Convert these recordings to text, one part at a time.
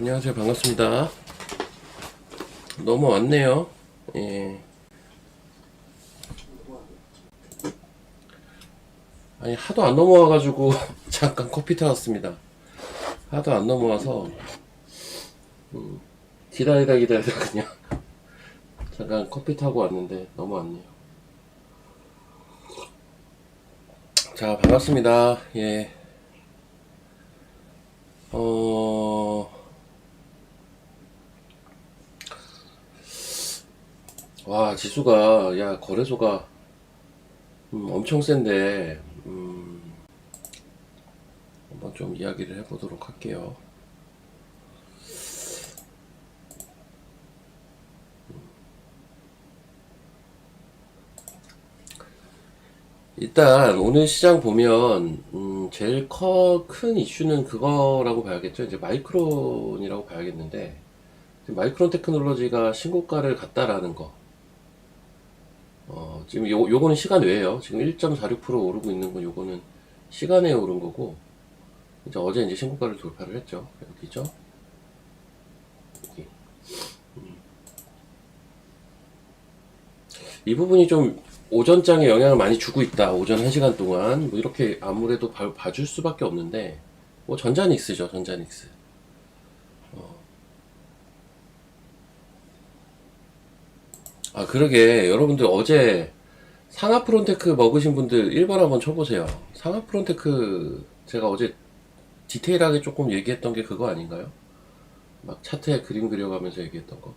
안녕하세요. 반갑습니다. 넘어왔네요. 예. 아니, 하도 안 넘어와가지고, 잠깐 커피 타왔습니다. 하도 안 넘어와서, 기다리다 그냥, 잠깐 커피 타고 왔는데, 넘어왔네요. 자, 반갑습니다. 예. 와, 지수가, 야, 거래소가, 엄청 센데, 한번 좀 이야기를 해보도록 할게요. 일단 오늘 시장 보면 제일 큰 이슈는 그거라고 봐야겠죠. 이제 마이크론이라고 봐야겠는데, 마이크론 테크놀로지가 신고가를 갔다라는 거. 지금 요거는 시간 외에요. 지금 1.46% 오르고 있는 건 요거는 시간에 오른 거고, 이제 어제 이제 신고가를 돌파를 했죠. 여기죠. 여기. 이 부분이 좀 오전장에 영향을 많이 주고 있다. 오전 1시간 동안. 뭐 이렇게 아무래도 봐줄 수밖에 없는데, 뭐 전자닉스죠. 전자닉스. 아, 그러게. 여러분들 어제 상하프론테크 먹으신 분들 1번 한번 쳐보세요. 상하프론테크 제가 어제 디테일하게 조금 얘기했던 게 그거 아닌가요? 막 차트에 그림 그려가면서 얘기했던 거.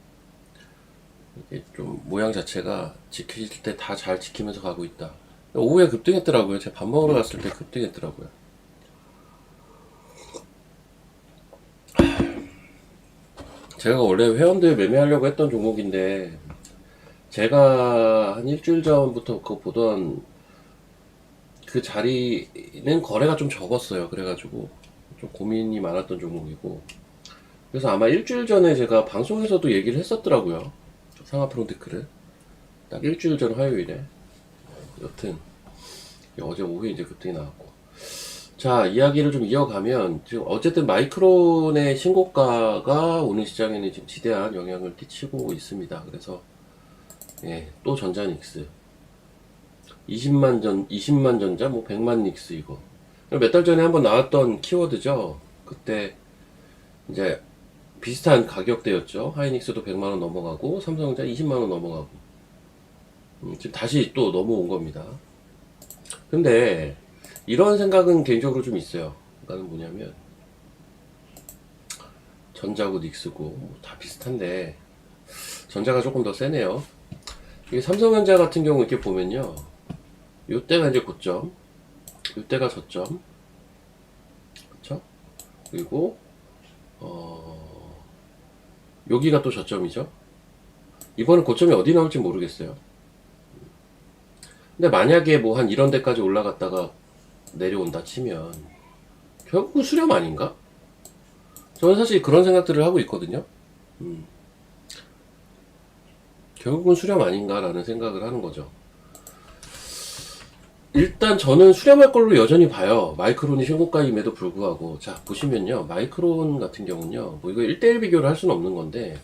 이게 좀 모양 자체가 지킬 때 다 잘 지키면서 가고 있다. 오후에 급등했더라고요. 제가 밥 먹으러 갔을 때 급등했더라고요. 제가 원래 회원들 매매하려고 했던 종목인데, 제가 한 일주일 전부터 그거 보던 그 자리는 거래가 좀 적었어요. 그래가지고 좀 고민이 많았던 종목이고, 그래서 아마 일주일 전에 제가 방송에서도 얘기를 했었더라고요. 상하프론테크를 딱 일주일 전 화요일에. 여튼 어제 오후에 이제 급등이 나왔고, 자, 이야기를 좀 이어가면, 지금 어쨌든 마이크론의 신고가가 오늘 시장에는 지금 지대한 영향을 끼치고 있습니다. 그래서 예, 또 전자닉스 20만 전자, 뭐 100만 닉스 이거. 몇 달 전에 한번 나왔던 키워드죠. 그때 이제 비슷한 가격대였죠. 하이닉스도 100만원 넘어가고, 삼성전자 20만원 넘어가고. 지금 다시 또 넘어온 겁니다. 근데, 이런 생각은 개인적으로 좀 있어요. 그러니까 뭐냐면, 전자고 닉스고, 뭐다 비슷한데, 전자가 조금 더 세네요. 이게 삼성전자 같은 경우 이렇게 보면요. 요때가 이제 고점, 요때가 저점, 그쵸? 그리고, 여기가 또 저점이죠. 이번에 고점이 어디 나올지 모르겠어요. 근데 만약에 뭐 한 이런 데까지 올라갔다가 내려온다 치면 결국은 수렴 아닌가? 저는 사실 그런 생각들을 하고 있거든요. 결국은 수렴 아닌가라는 생각을 하는 거죠. 일단 저는 수렴할 걸로 여전히 봐요. 마이크론이 신고가임에도 불구하고. 자, 보시면요. 마이크론 같은 경우는요. 뭐 이거 1대1 비교를 할 수는 없는 건데,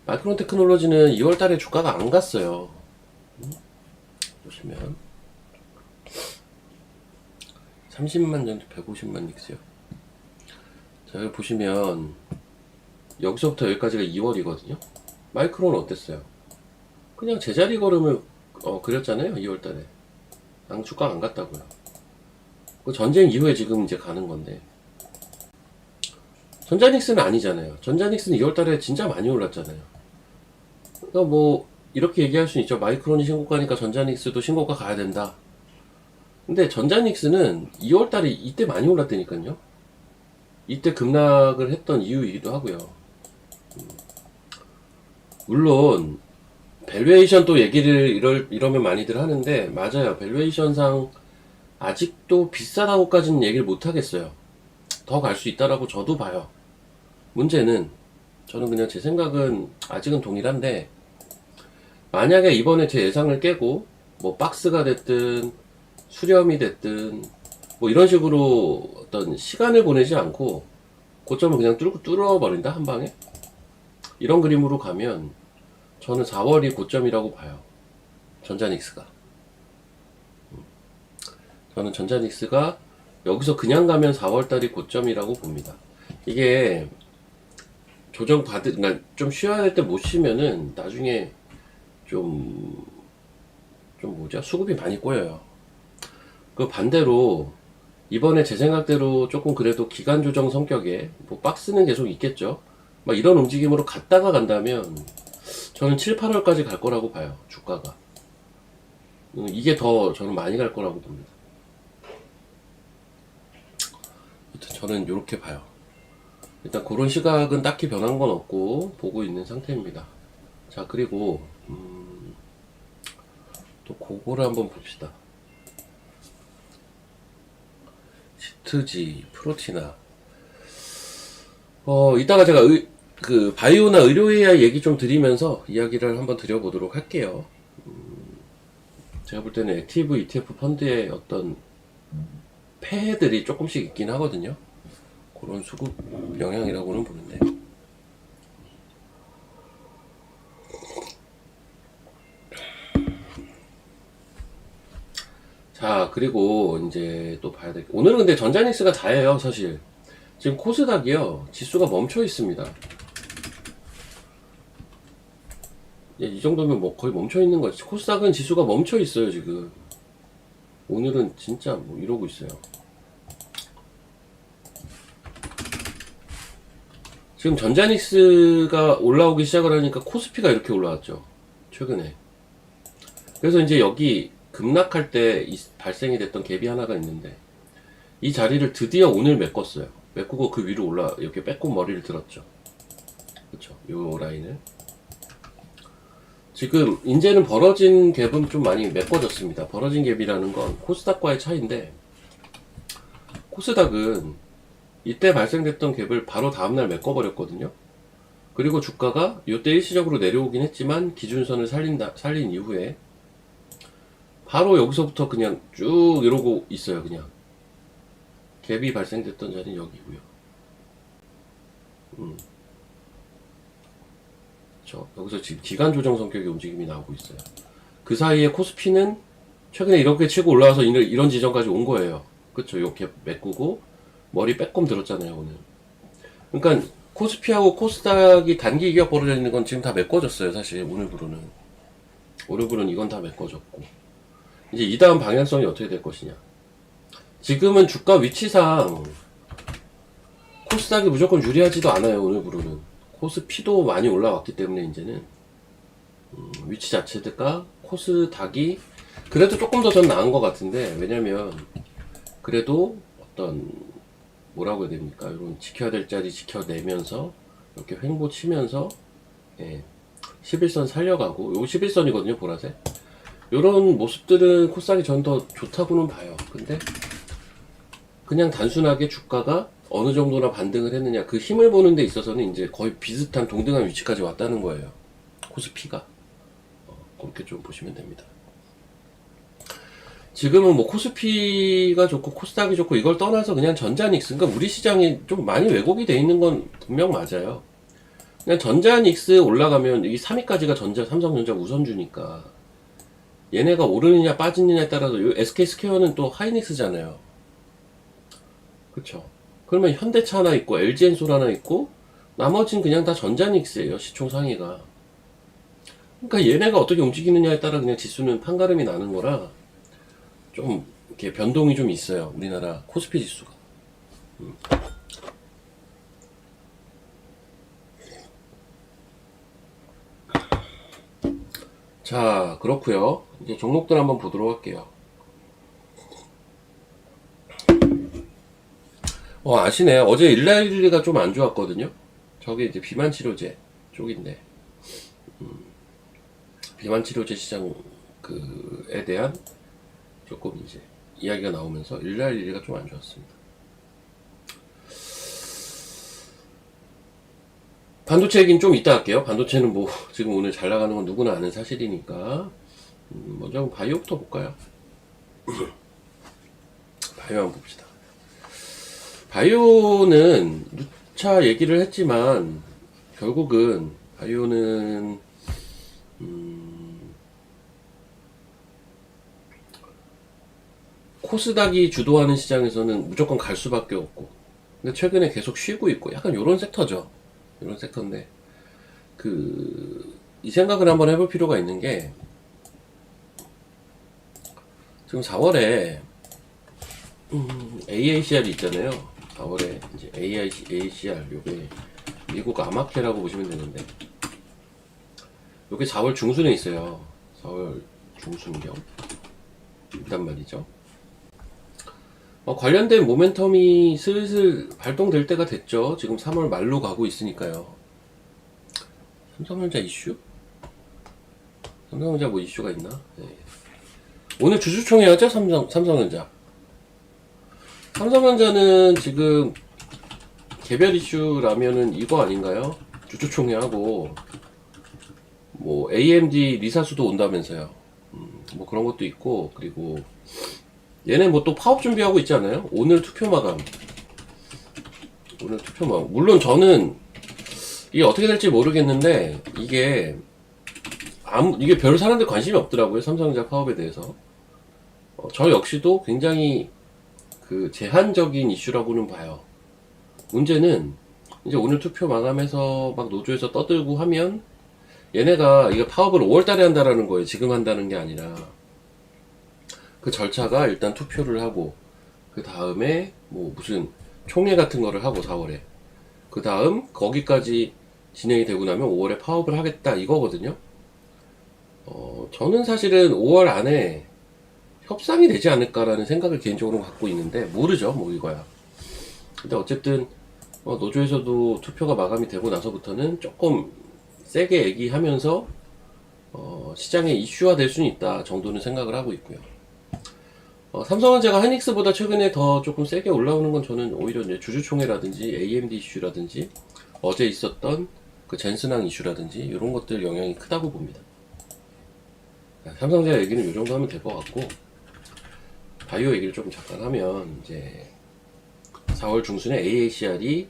마이크론 테크놀로지는 2월 달에 주가가 안 갔어요. 보시면 30만 전지 150만 닉스요. 자, 여기 보시면 여기서부터 여기까지가 2월이거든요. 마이크론은 어땠어요? 그냥 제자리 걸음을 그렸잖아요. 2월 달에. 주가가 안 갔다고요. 그 전쟁 이후에 지금 이제 가는 건데, 전자닉스는 아니잖아요. 전자닉스는 2월 달에 진짜 많이 올랐잖아요. 그러니까 뭐 이렇게 얘기할 수 있죠. 마이크론이 신고가니까 전자닉스도 신고가 가야 된다. 근데 전자닉스는 2월 달에 이때 많이 올랐다니까요. 이때 급락을 했던 이유이기도 하고요. 물론 밸류에이션 또 얘기를 이러면 많이들 하는데, 맞아요. 밸류에이션상 아직도 비싸다고까지는 얘기를 못 하겠어요. 더 갈 수 있다라고 저도 봐요. 문제는, 저는 그냥 제 생각은 아직은 동일한데, 만약에 이번에 제 예상을 깨고 뭐 박스가 됐든 수렴이 됐든 뭐 이런 식으로 어떤 시간을 보내지 않고 고점을 그냥 뚫어버린다 한 방에. 이런 그림으로 가면 저는 4월이 고점이라고 봐요. 전자닉스가. 저는 전자닉스가 여기서 그냥 가면 4월달이 고점이라고 봅니다. 이게 그러니까 좀 쉬어야 될 때 못 쉬면은 나중에 좀 뭐죠? 수급이 많이 꼬여요. 그 반대로 이번에 제 생각대로 조금 그래도 기간 조정 성격의 뭐 박스는 계속 있겠죠. 막 이런 움직임으로 갔다가 간다면 저는 7, 8월까지 갈 거라고 봐요. 주가가. 이게 더 저는 많이 갈 거라고 봅니다. 저는 이렇게 봐요. 일단 그런 시각은 딱히 변한 건 없고 보고 있는 상태입니다. 자, 그리고 또 그거를 한번 봅시다. 시트지, 프로티나. 이따가 제가 그 바이오나 의료 AI 얘기 좀 드리면서 이야기를 한번 드려보도록 할게요. 제가 볼 때는 액티브 ETF 펀드의 어떤 폐해들이 조금씩 있긴 하거든요. 그런 수급 영향이라고는 보는데. 자, 그리고 이제 또 봐야 될 게, 오늘은 근데 전자닉스가 다예요, 사실. 지금 코스닥이요, 지수가 멈춰 있습니다. 이 정도면 뭐 거의 멈춰 있는 거지. 코스닥은 지수가 멈춰 있어요, 지금. 오늘은 진짜 뭐 이러고 있어요. 지금 전자닉스가 올라오기 시작을 하니까 코스피가 이렇게 올라왔죠, 최근에. 그래서 이제 여기 급락할 때 발생이 됐던 갭이 하나가 있는데, 이 자리를 드디어 오늘 메꿨어요. 메꾸고 그 위로 이렇게 빼꼼 머리를 들었죠. 그쵸, 요 라인을. 지금 이제는 벌어진 갭은 좀 많이 메꿔졌습니다. 벌어진 갭이라는 건 코스닥과의 차이인데, 코스닥은 이때 발생됐던 갭을 바로 다음날 메꿔버렸거든요. 그리고 주가가 이때 일시적으로 내려오긴 했지만 기준선을 살린 이후에 바로 여기서부터 그냥 쭉 이러고 있어요. 그냥 갭이 발생됐던 자리는 여기고요. 여기서 지금 기간 조정 성격의 움직임이 나오고 있어요. 그 사이에 코스피는 최근에 이렇게 치고 올라와서 이런 지점까지 온 거예요. 그쵸? 이렇게 메꾸고 머리 빼꼼 들었잖아요, 오늘. 그러니까 코스피하고 코스닥이 단기 이격 벌어져 있는 건 지금 다 메꿔졌어요, 사실. 오늘부로는 이건 다 메꿔졌고, 이제 이 다음 방향성이 어떻게 될 것이냐. 지금은 주가 위치상 코스닥이 무조건 유리하지도 않아요, 오늘부로는. 코스피도 많이 올라왔기 때문에 이제는 위치 자체가 코스닥이 그래도 조금 더 전 나은 것 같은데, 왜냐면 그래도 어떤 뭐라고 해야 됩니까? 이런 지켜야 될 자리 지켜내면서 이렇게 횡보 치면서 11선 살려가고, 요 11선이거든요, 보라색. 요런 모습들은 코스닥이 전 더 좋다고는 봐요. 근데 그냥 단순하게 주가가 어느 정도나 반등을 했느냐, 그 힘을 보는 데 있어서는 이제 거의 비슷한 동등한 위치까지 왔다는 거예요, 코스피가. 그렇게 좀 보시면 됩니다. 지금은 뭐 코스피가 좋고 코스닥이 좋고 이걸 떠나서 그냥 전자닉스, 그러니까 우리 시장이 좀 많이 왜곡이 돼 있는 건 분명 맞아요. 그냥 전자닉스 올라가면 이 3위까지가 삼성전자 우선주니까 얘네가 오르느냐 빠지느냐에 따라서 SK스퀘어는 또 하이닉스잖아요. 그쵸? 그러면 현대차 하나 있고 LG엔솔 하나 있고 나머지는 그냥 다 전자닉스예요, 시총 상위가. 그러니까 얘네가 어떻게 움직이느냐에 따라 그냥 지수는 판가름이 나는 거라 좀 이렇게 변동이 좀 있어요, 우리나라 코스피 지수가. 자, 그렇고요. 이제 종목들 한번 보도록 할게요. 아시네. 어제 일라일리가 좀 안 좋았거든요. 저게 이제 비만치료제 쪽인데, 비만치료제 시장 그에 대한 조금 이제 이야기가 나오면서 일라일리가 좀 안 좋았습니다. 반도체 얘기는 좀 이따 할게요. 반도체는 뭐 지금 오늘 잘 나가는 건 누구나 아는 사실이니까. 먼저 바이오부터 볼까요? 바이오 한번 봅시다. 바이오는 2차 얘기를 했지만 결국은 바이오는 코스닥이 주도하는 시장에서는 무조건 갈 수밖에 없고, 근데 최근에 계속 쉬고 있고 약간 요런 섹터죠. 요런 섹터인데 이 생각을 한번 해볼 필요가 있는 게, 지금 4월에 AACR이 있잖아요. 4월에 이제 AACR, 요게 미국 아마케라고 보시면 되는데, 요게 4월 중순에 있어요. 4월 중순경 일단 말이죠. 관련된 모멘텀이 슬슬 발동될 때가 됐죠. 지금 3월 말로 가고 있으니까요. 삼성전자 이슈? 삼성전자 뭐 이슈가 있나? 네. 오늘 주주총회였죠? 삼성전자. 삼성전자는 지금 개별 이슈라면은 이거 아닌가요? 주주총회하고 뭐 AMD 리사수도 온다면서요. 뭐 그런 것도 있고, 그리고 얘네 뭐 또 파업 준비하고 있지 않아요? 오늘 투표 마감. 오늘 투표 마감. 물론 저는 이게 어떻게 될지 모르겠는데, 이게 별 사람들 관심이 없더라고요. 삼성전자 파업에 대해서. 저 역시도 굉장히 제한적인 이슈라고는 봐요. 문제는 이제 오늘 투표 마감해서 막 노조에서 떠들고 하면, 얘네가 이게 파업을 5월달에 한다라는 거예요. 지금 한다는 게 아니라. 그 절차가 일단 투표를 하고, 그 다음에 뭐 무슨 총회 같은 거를 하고 4월에, 그 다음 거기까지 진행이 되고 나면 5월에 파업을 하겠다 이거거든요. 저는 사실은 5월 안에 협상이 되지 않을까라는 생각을 개인적으로 갖고 있는데, 모르죠 뭐 이거야. 근데 어쨌든 노조에서도 투표가 마감이 되고 나서부터는 조금 세게 얘기하면서 시장에 이슈화 될 수는 있다 정도는 생각을 하고 있고요. 삼성전자가 하이닉스보다 최근에 더 조금 세게 올라오는 건, 저는 오히려 이제 주주총회라든지 AMD 이슈라든지 어제 있었던 그 젠슨항 이슈라든지 이런 것들 영향이 크다고 봅니다. 삼성전자 얘기는 이 정도 하면 될 것 같고, 바이오 얘기를 조금 잠깐 하면, 이제 4월 중순에 AACR이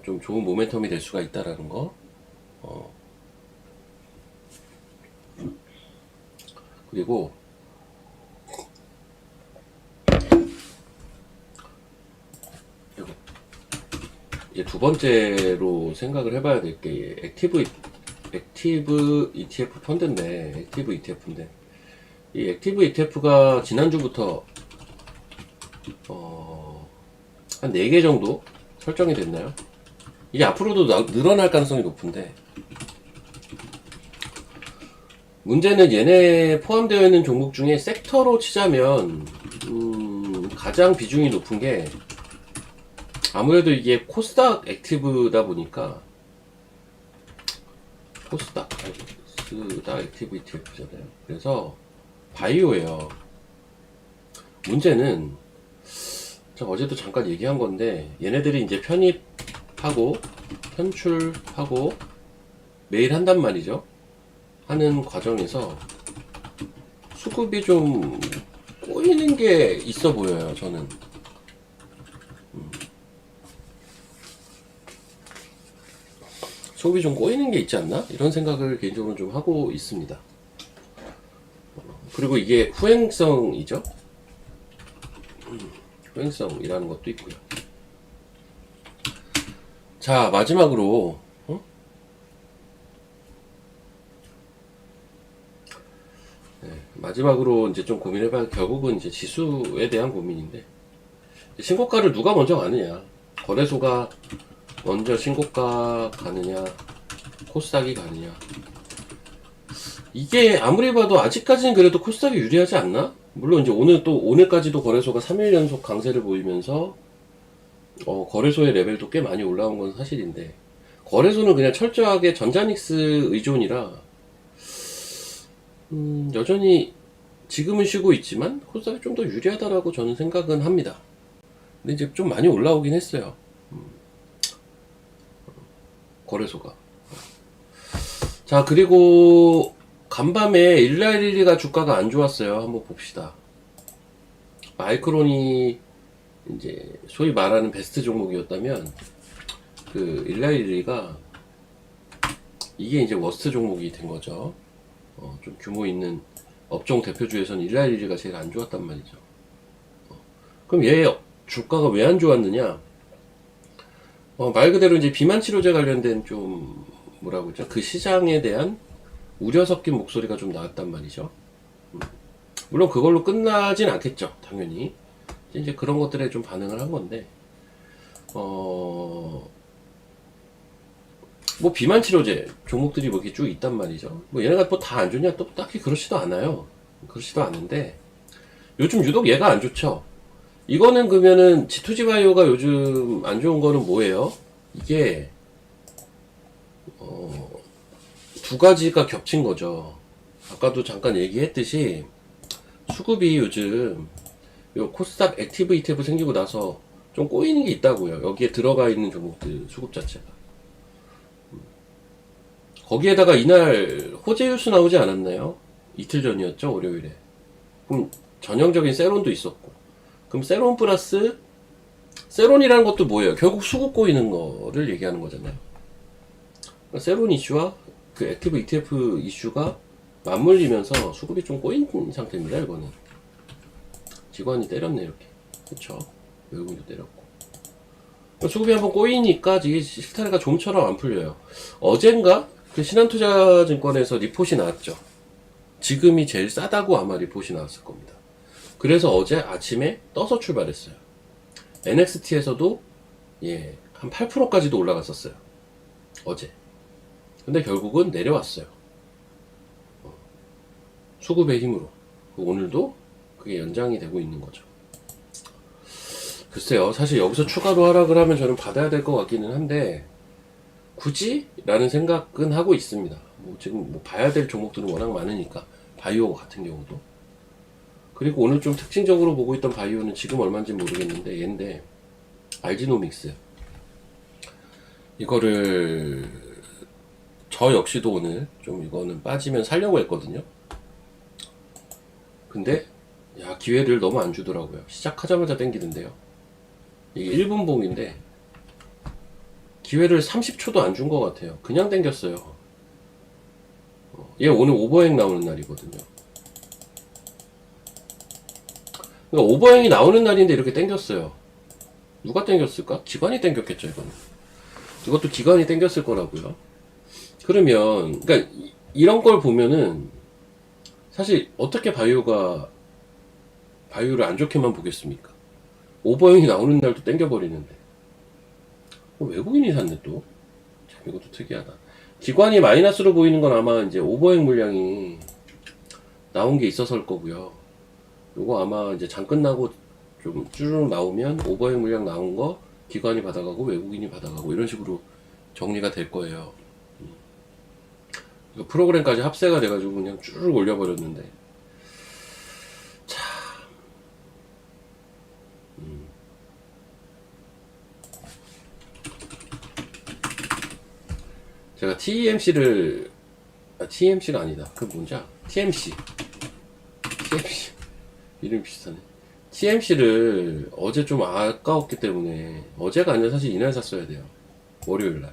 좀 좋은 모멘텀이 될 수가 있다라는 거. 그리고 두 번째로 생각을 해봐야 될 게 액티브 ETF 펀드인데, 액티브 ETF인데, 이 액티브 ETF가 지난주부터 한 4개 정도 설정이 됐나요? 이게 앞으로도 늘어날 가능성이 높은데, 문제는 얘네 포함되어 있는 종목 중에 섹터로 치자면 가장 비중이 높은 게, 아무래도 이게 코스닥 액티브다 보니까, 코스닥 액티브 ETF잖아요. 그래서 바이오예요. 문제는 제가 어제도 잠깐 얘기한 건데, 얘네들이 이제 편입하고 편출하고 매일 한단 말이죠. 하는 과정에서 수급이 좀 꼬이는 게 있어 보여요, 저는. 수급이 좀 꼬이는 게 있지 않나? 이런 생각을 개인적으로 좀 하고 있습니다. 그리고 이게 후행성이죠. 후행성이라는 것도 있고요. 자, 마지막으로 마지막으로 이제 좀 고민해봐야, 결국은 이제 지수에 대한 고민인데, 신고가를 누가 먼저 가느냐, 거래소가 먼저 신고가 가느냐, 코스닥이 가느냐. 이게 아무리 봐도 아직까지는 그래도 코스닥이 유리하지 않나? 물론 이제 오늘까지도 거래소가 3일 연속 강세를 보이면서 거래소의 레벨도 꽤 많이 올라온 건 사실인데, 거래소는 그냥 철저하게 전자닉스 의존이라 여전히 지금은 쉬고 있지만 코스닥이 좀 더 유리하다라고 저는 생각은 합니다. 근데 이제 좀 많이 올라오긴 했어요. 거래소가. 자, 그리고 간밤에 1112가 주가가 안 좋았어요. 한번 봅시다. 마이크론이 이제 소위 말하는 베스트 종목이었다면, 그 1112가 이게 이제 워스트 종목이 된 거죠. 좀 규모 있는 업종 대표주에서는 1112가 제일 안 좋았단 말이죠. 그럼 얘 주가가 왜 안 좋았느냐? 말 그대로 이제 비만 치료제 관련된 좀 뭐라고 그러죠? 그 시장에 대한 우려 섞인 목소리가 좀 나왔단 말이죠. 물론 그걸로 끝나진 않겠죠, 당연히. 이제 그런 것들에 좀 반응을 한 건데, 뭐 비만 치료제 종목들이 뭐 이렇게 쭉 있단 말이죠. 뭐 얘네가 뭐 다 안 좋냐? 또 딱히 그렇지도 않아요. 그렇지도 않은데 요즘 유독 얘가 안 좋죠. 이거는 그러면은 G2G 바이오가 요즘 안 좋은 거는 뭐예요? 이게 두 가지가 겹친 거죠. 아까도 잠깐 얘기했듯이 수급이 요즘 요 코스닥 액티브 ETF 생기고 나서 좀 꼬이는 게 있다고요. 여기에 들어가 있는 종목들 수급 자체가. 거기에다가 이날 호재 뉴스 나오지 않았나요? 이틀 전이었죠, 월요일에. 그럼 전형적인 세론도 있었고. 그럼 세론 플러스 세론이라는 것도 뭐예요? 결국 수급 꼬이는 거를 얘기하는 거잖아요. 그러니까 세론 이슈와 그 액티브 ETF 이슈가 맞물리면서 수급이 좀 꼬인 상태입니다. 이거는 직원이 때렸네 이렇게. 그쵸? 외국인도 때렸고. 수급이 한번 꼬이니까 이게 실타래가 좀처럼 안 풀려요. 어젠가 그 신한투자증권에서 리포트가 나왔죠. 지금이 제일 싸다고 아마 리포트가 나왔을 겁니다. 그래서 어제 아침에 떠서 출발했어요. NXT에서도 한 8%까지도 올라갔었어요. 어제. 근데 결국은 내려왔어요. 수급의 힘으로. 오늘도 그게 연장이 되고 있는 거죠. 글쎄요, 사실 여기서 추가로 하락을 하면 저는 받아야 될 것 같기는 한데 굳이? 라는 생각은 하고 있습니다. 지금 봐야 될 종목들은 워낙 많으니까. 바이오 같은 경우도. 그리고 오늘 좀 특징적으로 보고 있던 바이오는 지금 얼마인지 모르겠는데 얘인데 알지노믹스. 이거를 저 역시도 오늘 좀 이거는 빠지면 살려고 했거든요. 근데 기회를 너무 안 주더라고요. 시작하자마자 땡기는데요. 이게 1분 봉인데 기회를 30초도 안 준 것 같아요. 그냥 땡겼어요. 얘 오늘 오버행 나오는 날이거든요. 그러니까 오버행이 나오는 날인데 이렇게 땡겼어요. 누가 땡겼을까? 기관이 땡겼겠죠, 이거는. 이것도 기관이 땡겼을 거라고요. 그러면 그러니까 이런 걸 보면은 사실 어떻게 바이오를 안 좋게만 보겠습니까? 오버행이 나오는 날도 땡겨버리는데 외국인이 샀네 또. 참 이것도 특이하다. 기관이 마이너스로 보이는 건 아마 이제 오버행 물량이 나온 게 있어서일 거고요. 요거 아마 이제 장 끝나고 좀 쭈르륵 나오면 오버행 물량 나온 거 기관이 받아가고 외국인이 받아가고 이런 식으로 정리가 될 거예요. 프로그램까지 합세가 돼가지고 그냥 쭈르륵 올려버렸는데 참 제가 TMC가 아니다. 그 뭔지 TMC 이름 비슷하네. TMC를 어제 좀 아까웠기 때문에 어제가 아니라 사실 이날 샀어야 돼요. 월요일날.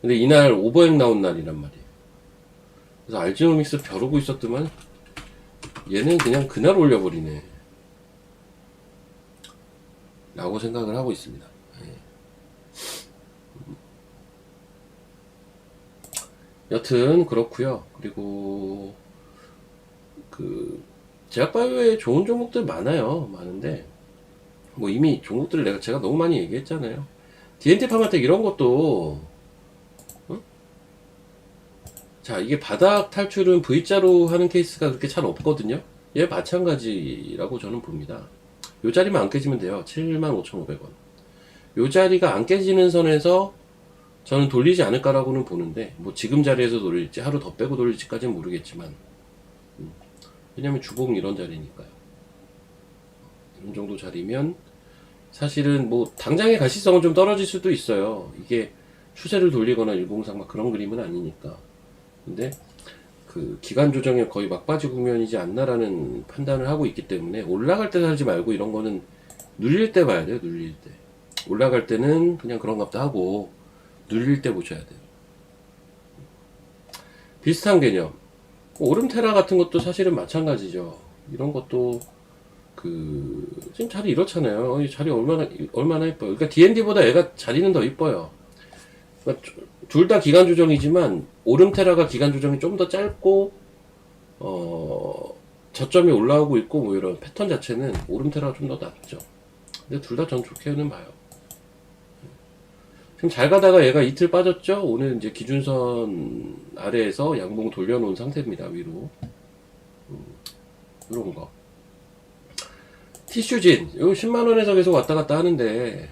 근데 이날 오버행 나온 날이란 말이에요. 그래서 알지노믹스 벼르고 있었더만 얘는 그냥 그날 올려버리네 라고 생각을 하고 있습니다. 여튼 그렇고요. 그리고 그 제약바이오에 좋은 종목들 많은데 뭐 이미 종목들을 제가 너무 많이 얘기했잖아요. DNT 파마텍 이런 것도 자 이게 바닥 탈출은 V자로 하는 케이스가 그렇게 잘 없거든요. 얘 마찬가지라고 저는 봅니다. 요 자리만 안 깨지면 돼요. 75,500원. 요 자리가 안 깨지는 선에서 저는 돌리지 않을까라고는 보는데 뭐 지금 자리에서 돌릴지 하루 더 빼고 돌릴지까지는 모르겠지만 왜냐면 주봉 이런 자리니까요. 이런 정도 자리면 사실은 뭐 당장의 가시성은 좀 떨어질 수도 있어요. 이게 추세를 돌리거나 103 막 그런 그림은 아니니까. 근데 그 기간 조정에 거의 막바지 국면이지 않나라는 판단을 하고 있기 때문에 올라갈 때 살지 말고 이런 거는 눌릴 때 봐야 돼요. 눌릴 때. 올라갈 때는 그냥 그런갑다 하고 눌릴 때 보셔야 돼요. 비슷한 개념. 오름테라 같은 것도 사실은 마찬가지죠. 이런 것도 지금 자리 이렇잖아요. 이 자리 얼마나 이뻐요. 그러니까 D&D보다 얘가 자리는 더 이뻐요. 그러니까 둘 다 기간 조정이지만 오름테라가 기간 조정이 좀 더 짧고 저점이 올라오고 있고 뭐 이런 패턴 자체는 오름테라가 좀 더 낫죠. 근데 둘 다 전 좋게는 봐요. 지금 잘 가다가 얘가 이틀 빠졌죠? 오늘 이제 기준선 아래에서 양봉 돌려놓은 상태입니다. 위로. 이런 거. 티슈진. 이거 10만원에서 계속 왔다 갔다 하는데,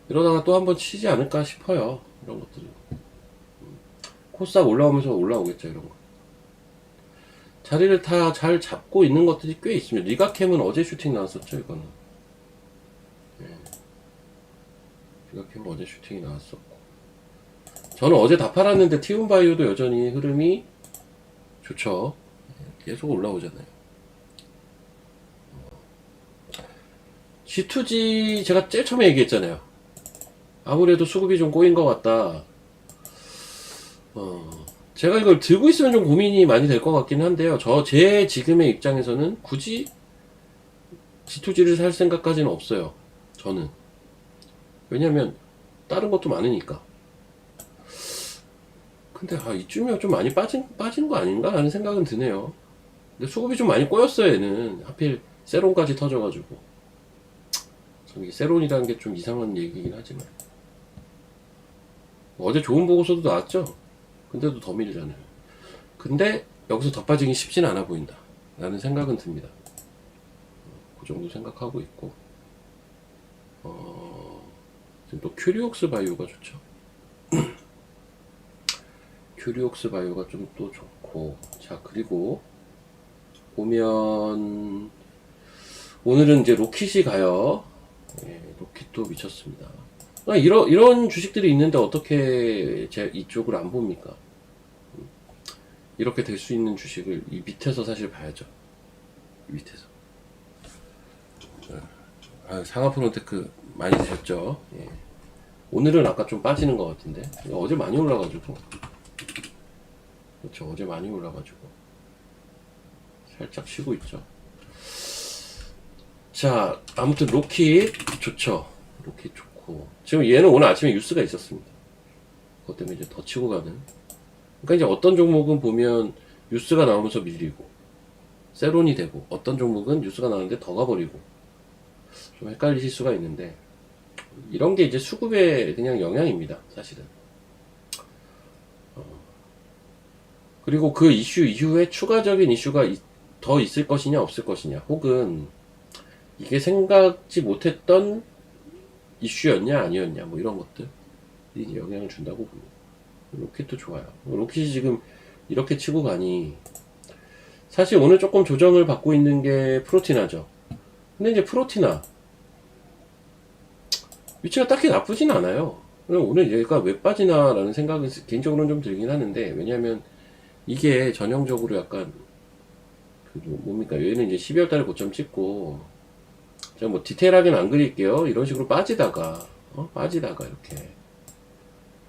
이러다가 또 한번 치지 않을까 싶어요. 이런 것들은. 코스닥 올라오면서 올라오겠죠, 이런 거. 자리를 다 잘 잡고 있는 것들이 꽤 있습니다. 리가캠은 어제 슈팅 나왔었죠, 이거는. 리가캠은 어제 슈팅이 나왔었고. 저는 어제 다 팔았는데, 티움바이오도 여전히 흐름이 좋죠. 계속 올라오잖아요. G2G 제가 제일 처음에 얘기했잖아요. 아무래도 수급이 좀 꼬인 것 같다. 제가 이걸 들고 있으면 좀 고민이 많이 될 것 같긴 한데요. 제 지금의 입장에서는 굳이 G2G를 살 생각까지는 없어요. 저는. 왜냐면 다른 것도 많으니까. 근데 이쯤이면 좀 많이 빠진 거 아닌가 하는 생각은 드네요. 근데 수급이 좀 많이 꼬였어요, 얘는. 하필 세론까지 터져가지고. 이 세론이라는 게 좀 이상한 얘기긴 하지만. 어제 좋은 보고서도 나왔죠? 근데도 더 밀잖아요. 근데 여기서 더 빠지기 쉽지는 않아 보인다. 라는 생각은 듭니다. 그 정도 생각하고 있고. 지금 또 큐리옥스 바이오가 좋죠. 큐리옥스 바이오가 좀 또 좋고. 자, 그리고 보면 오늘은 이제 로킷이 가요. 예, 로킷도 미쳤습니다. 이런 주식들이 있는데 어떻게 이쪽을 안 봅니까? 이렇게 될 수 있는 주식을 이 밑에서 사실 봐야죠. 이 밑에서. 상하프론테크 많이 드셨죠? 예. 오늘은 아까 좀 빠지는 것 같은데 어제 많이 올라가지고 그렇죠. 어제 많이 올라가지고 살짝 쉬고 있죠. 자, 아무튼 로킷 좋죠. 로킷 좋고 지금 얘는 오늘 아침에 뉴스가 있었습니다. 그것 때문에 이제 더 치고 가는. 그러니까 이제 어떤 종목은 보면 뉴스가 나오면서 밀리고 세론이 되고 어떤 종목은 뉴스가 나오는데 더 가버리고 좀 헷갈리실 수가 있는데 이런 게 이제 수급의 그냥 영향입니다. 사실은. 그리고 그 이슈 이후에 추가적인 이슈가 더 있을 것이냐 없을 것이냐 혹은 이게 생각지 못했던 이슈였냐 아니었냐 뭐 이런 것들이 영향을 준다고 봅니다. 로켓도 좋아요. 로켓이 지금 이렇게 치고 가니 사실 오늘 조금 조정을 받고 있는 게 프로티나죠. 근데 이제 프로티나 위치가 딱히 나쁘진 않아요. 그럼 오늘 얘가 왜 빠지나 라는 생각은 개인적으로는 좀 들긴 하는데 왜냐면 이게 전형적으로 약간 뭡니까 얘는 이제 12월 달에 고점 찍고 제가 뭐 디테일하게는 안 그릴게요. 이런 식으로 빠지다가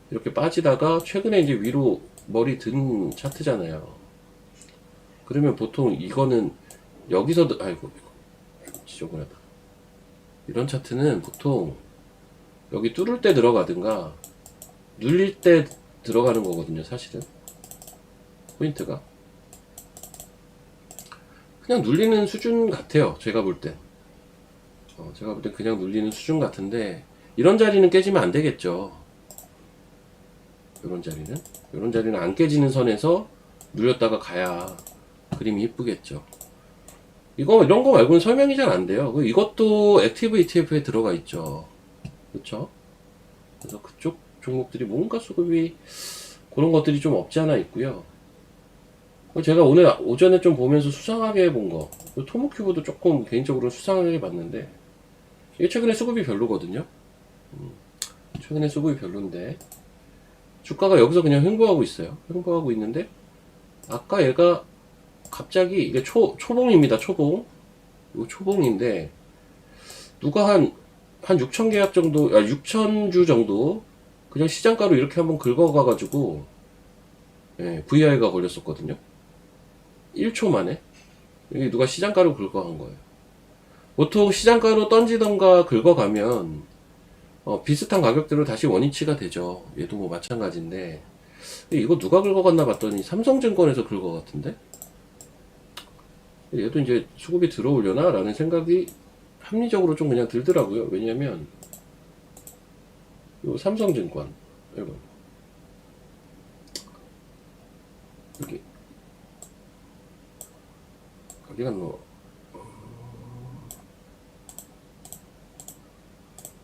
이렇게 빠지다가 최근에 이제 위로 머리 든 차트잖아요. 그러면 보통 이거는 여기서도 아이고 지저분하다. 이런 차트는 보통 여기 뚫을 때 들어가든가 눌릴 때 들어가는 거거든요. 사실은 포인트가 그냥 눌리는 수준 같아요. 제가 볼 때 그냥 눌리는 수준 같은데 이런 자리는 깨지면 안 되겠죠. 이런 자리는 안 깨지는 선에서 눌렸다가 가야 그림이 이쁘겠죠. 이런 거 말고는 설명이 잘 안 돼요. 이것도 액티브 ETF에 들어가 있죠. 그렇죠? 그래서 그쪽 종목들이 뭔가 수급이 그런 것들이 좀 없지 않아 있고요. 제가 오늘 오전에 좀 보면서 수상하게 본 거, 토모큐브도 조금 개인적으로 수상하게 봤는데 이게 최근에 수급이 별로거든요. 최근에 수급이 별론데 주가가 여기서 그냥 횡보하고 있어요. 횡보하고 있는데 아까 얘가 갑자기 이게 초봉입니다. 초봉. 이거 초봉인데 누가 한 한 6천 계약 정도, 6천 주 정도 그냥 시장가로 이렇게 한번 긁어가가지고 VI가 걸렸었거든요. 1초 만에. 이게 누가 시장가로 긁어간 거예요. 보통 시장가로 던지던가 긁어가면 비슷한 가격대로 다시 원위치가 되죠. 얘도 뭐 마찬가지인데 이거 누가 긁어갔나 봤더니 삼성증권에서 긁어갔던데 얘도 이제 수급이 들어오려나 라는 생각이 합리적으로 좀 그냥 들더라고요. 왜냐면 요 삼성증권 이거 여기 어디 갔노?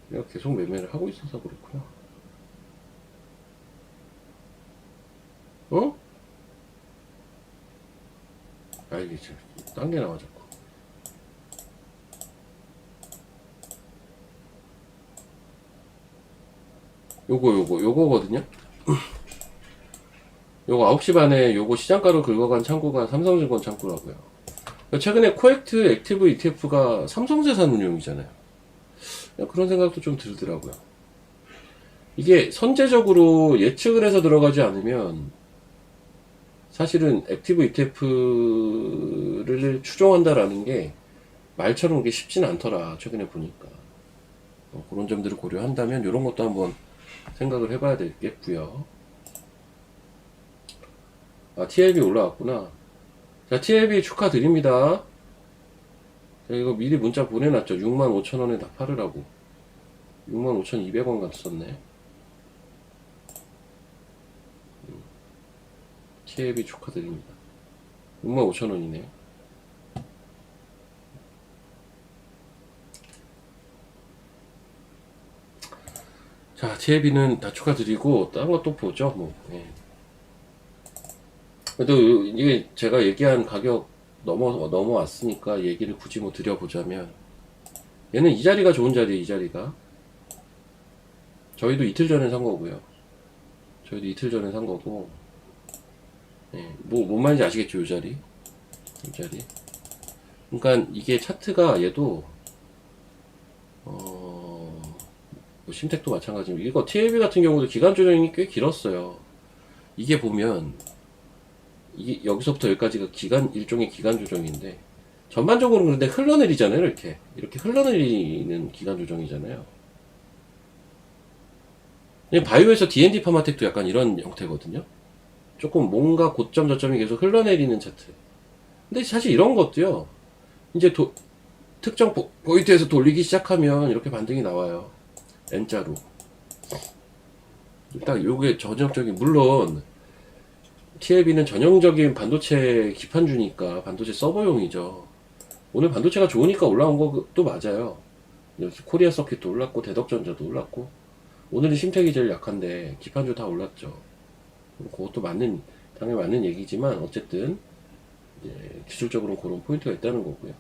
내가 계속 매매를 하고 있어서 그렇구나. 어? 아 이게 딴 게 나와 자꾸. 요거거든요. 요거 9시 반에 요거 시장가로 긁어간 창구가 삼성증권 창구라고요. 최근에 코액트 액티브 ETF가 삼성재산 운용이잖아요. 그런 생각도 좀 들더라고요. 이게 선제적으로 예측을 해서 들어가지 않으면 사실은 액티브 ETF를 추종한다라는 게 말처럼 그게 쉽진 않더라. 최근에 보니까. 그런 점들을 고려한다면 이런 것도 한번 생각을 해봐야 되겠고요. TLB 올라왔구나. 자, TLB 축하드립니다. 자, 이거 미리 문자 보내놨죠. 65,000원에 다 팔으라고. 65,200원 갔었네. TLB 축하드립니다. 65,000원이네. 자, TLB는 다 축하드리고, 다른 것도 보죠, 뭐. 예. 그래도 이게 제가 얘기한 가격 넘어왔으니까 얘기를 굳이 뭐 드려보자면, 얘는 이 자리가 좋은 자리에요, 이 자리가. 저희도 이틀 전에 산 거고요. 저희도 이틀 전에 산 거고, 예, 뭔 말인지 아시겠죠, 이 자리? 이 자리. 그러니까 이게 차트가 얘도, 뭐 심택도 마찬가지고, 이거 TLB 같은 경우도 기간 조정이 꽤 길었어요. 이게 보면, 이게 여기서부터 여기까지가 일종의 기간 조정인데, 전반적으로 그런데 흘러내리잖아요, 이렇게 흘러내리는 기간 조정이잖아요. 바이오에서 D&D 파마텍도 약간 이런 형태거든요. 조금 뭔가 고점 저점이 계속 흘러내리는 차트. 근데 사실 이런 것도요, 이제 특정 포인트에서 돌리기 시작하면 이렇게 반등이 나와요. N자로. 딱 요게 전형적인, 물론 TLB는 전형적인 반도체 기판주니까 반도체 서버용이죠. 오늘 반도체가 좋으니까 올라온 것도 맞아요. 코리아 서킷도 올랐고 대덕전자도 올랐고, 오늘은 심택이 제일 약한데 기판주 다 올랐죠. 그것도 당연히 맞는 얘기지만 어쨌든 기술적으로는 그런 포인트가 있다는 거고요.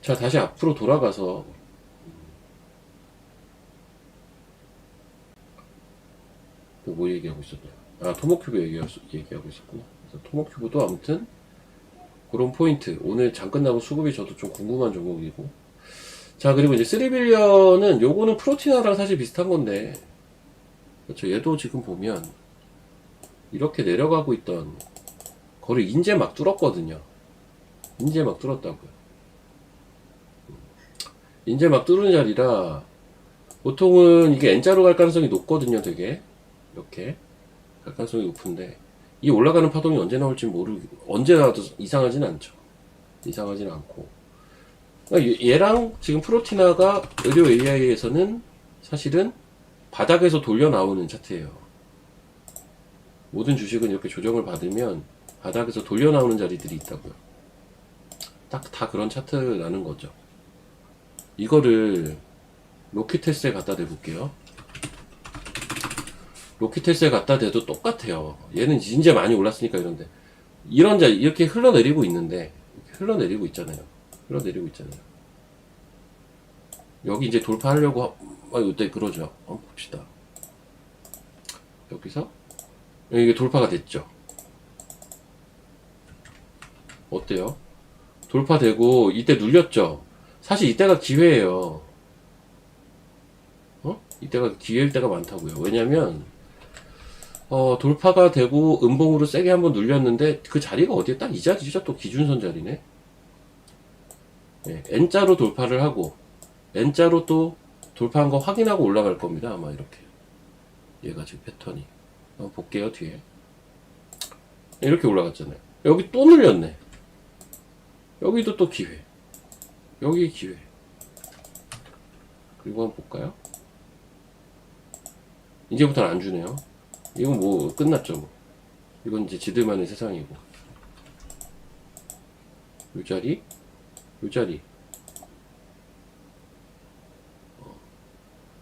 자, 다시 앞으로 돌아가서 뭐 얘기하고 있었냐? 토모큐브 얘기하고 있었구나. 그래서 토모큐브도 아무튼 그런 포인트. 오늘 장 끝나고 수급이 저도 좀 궁금한 종목이고. 자, 그리고 이제 3빌리언은 요거는 프로티나랑 사실 비슷한 건데, 그렇죠. 얘도 지금 보면 이렇게 내려가고 있던 거를 이제 막 뚫었거든요. 이제 막 뚫었다고요. 이제 막 뚫은 자리라 보통은 이게 N자로 갈 가능성이 높거든요. 되게 이렇게 갈 가능성이 높은데, 이 올라가는 파동이 언제 나올지 언제 나와도 이상하진 않죠. 이상하진 않고, 그러니까 얘랑 지금 프로티나가 의료 AI에서는 사실은 바닥에서 돌려 나오는 차트예요. 모든 주식은 이렇게 조정을 받으면 바닥에서 돌려 나오는 자리들이 있다고요. 딱 다 그런 차트라는 거죠. 이거를 로키테스에 갖다 대볼게요. 로키테스에 갖다 대도 똑같아요. 얘는 이제 많이 올랐으니까 이런데, 이런 자리 이렇게 흘러내리고 있는데, 흘러내리고 있잖아요. 여기 이제 돌파하려고 이때 그러죠. 한번 봅시다. 여기서 이게 돌파가 됐죠. 어때요? 돌파되고 이때 눌렸죠. 사실 이때가 기회예요. 이때가 기회일 때가 많다고요. 왜냐면 돌파가 되고 음봉으로 세게 한번 눌렸는데 그 자리가 어디에 딱 이 자리죠. 또 기준선 자리네. 네, N자로 돌파를 하고 N자로 또 돌파한 거 확인하고 올라갈 겁니다. 아마 이렇게. 얘가 지금 패턴이. 한번 볼게요. 뒤에. 이렇게 올라갔잖아요. 여기 또 눌렸네. 여기도 또 기회. 여기 기회. 그리고 한번 볼까요? 이제부터는 안 주네요. 이건 뭐 끝났죠. 뭐. 이건 이제 지들만의 세상이고. 요 자리, 요 자리.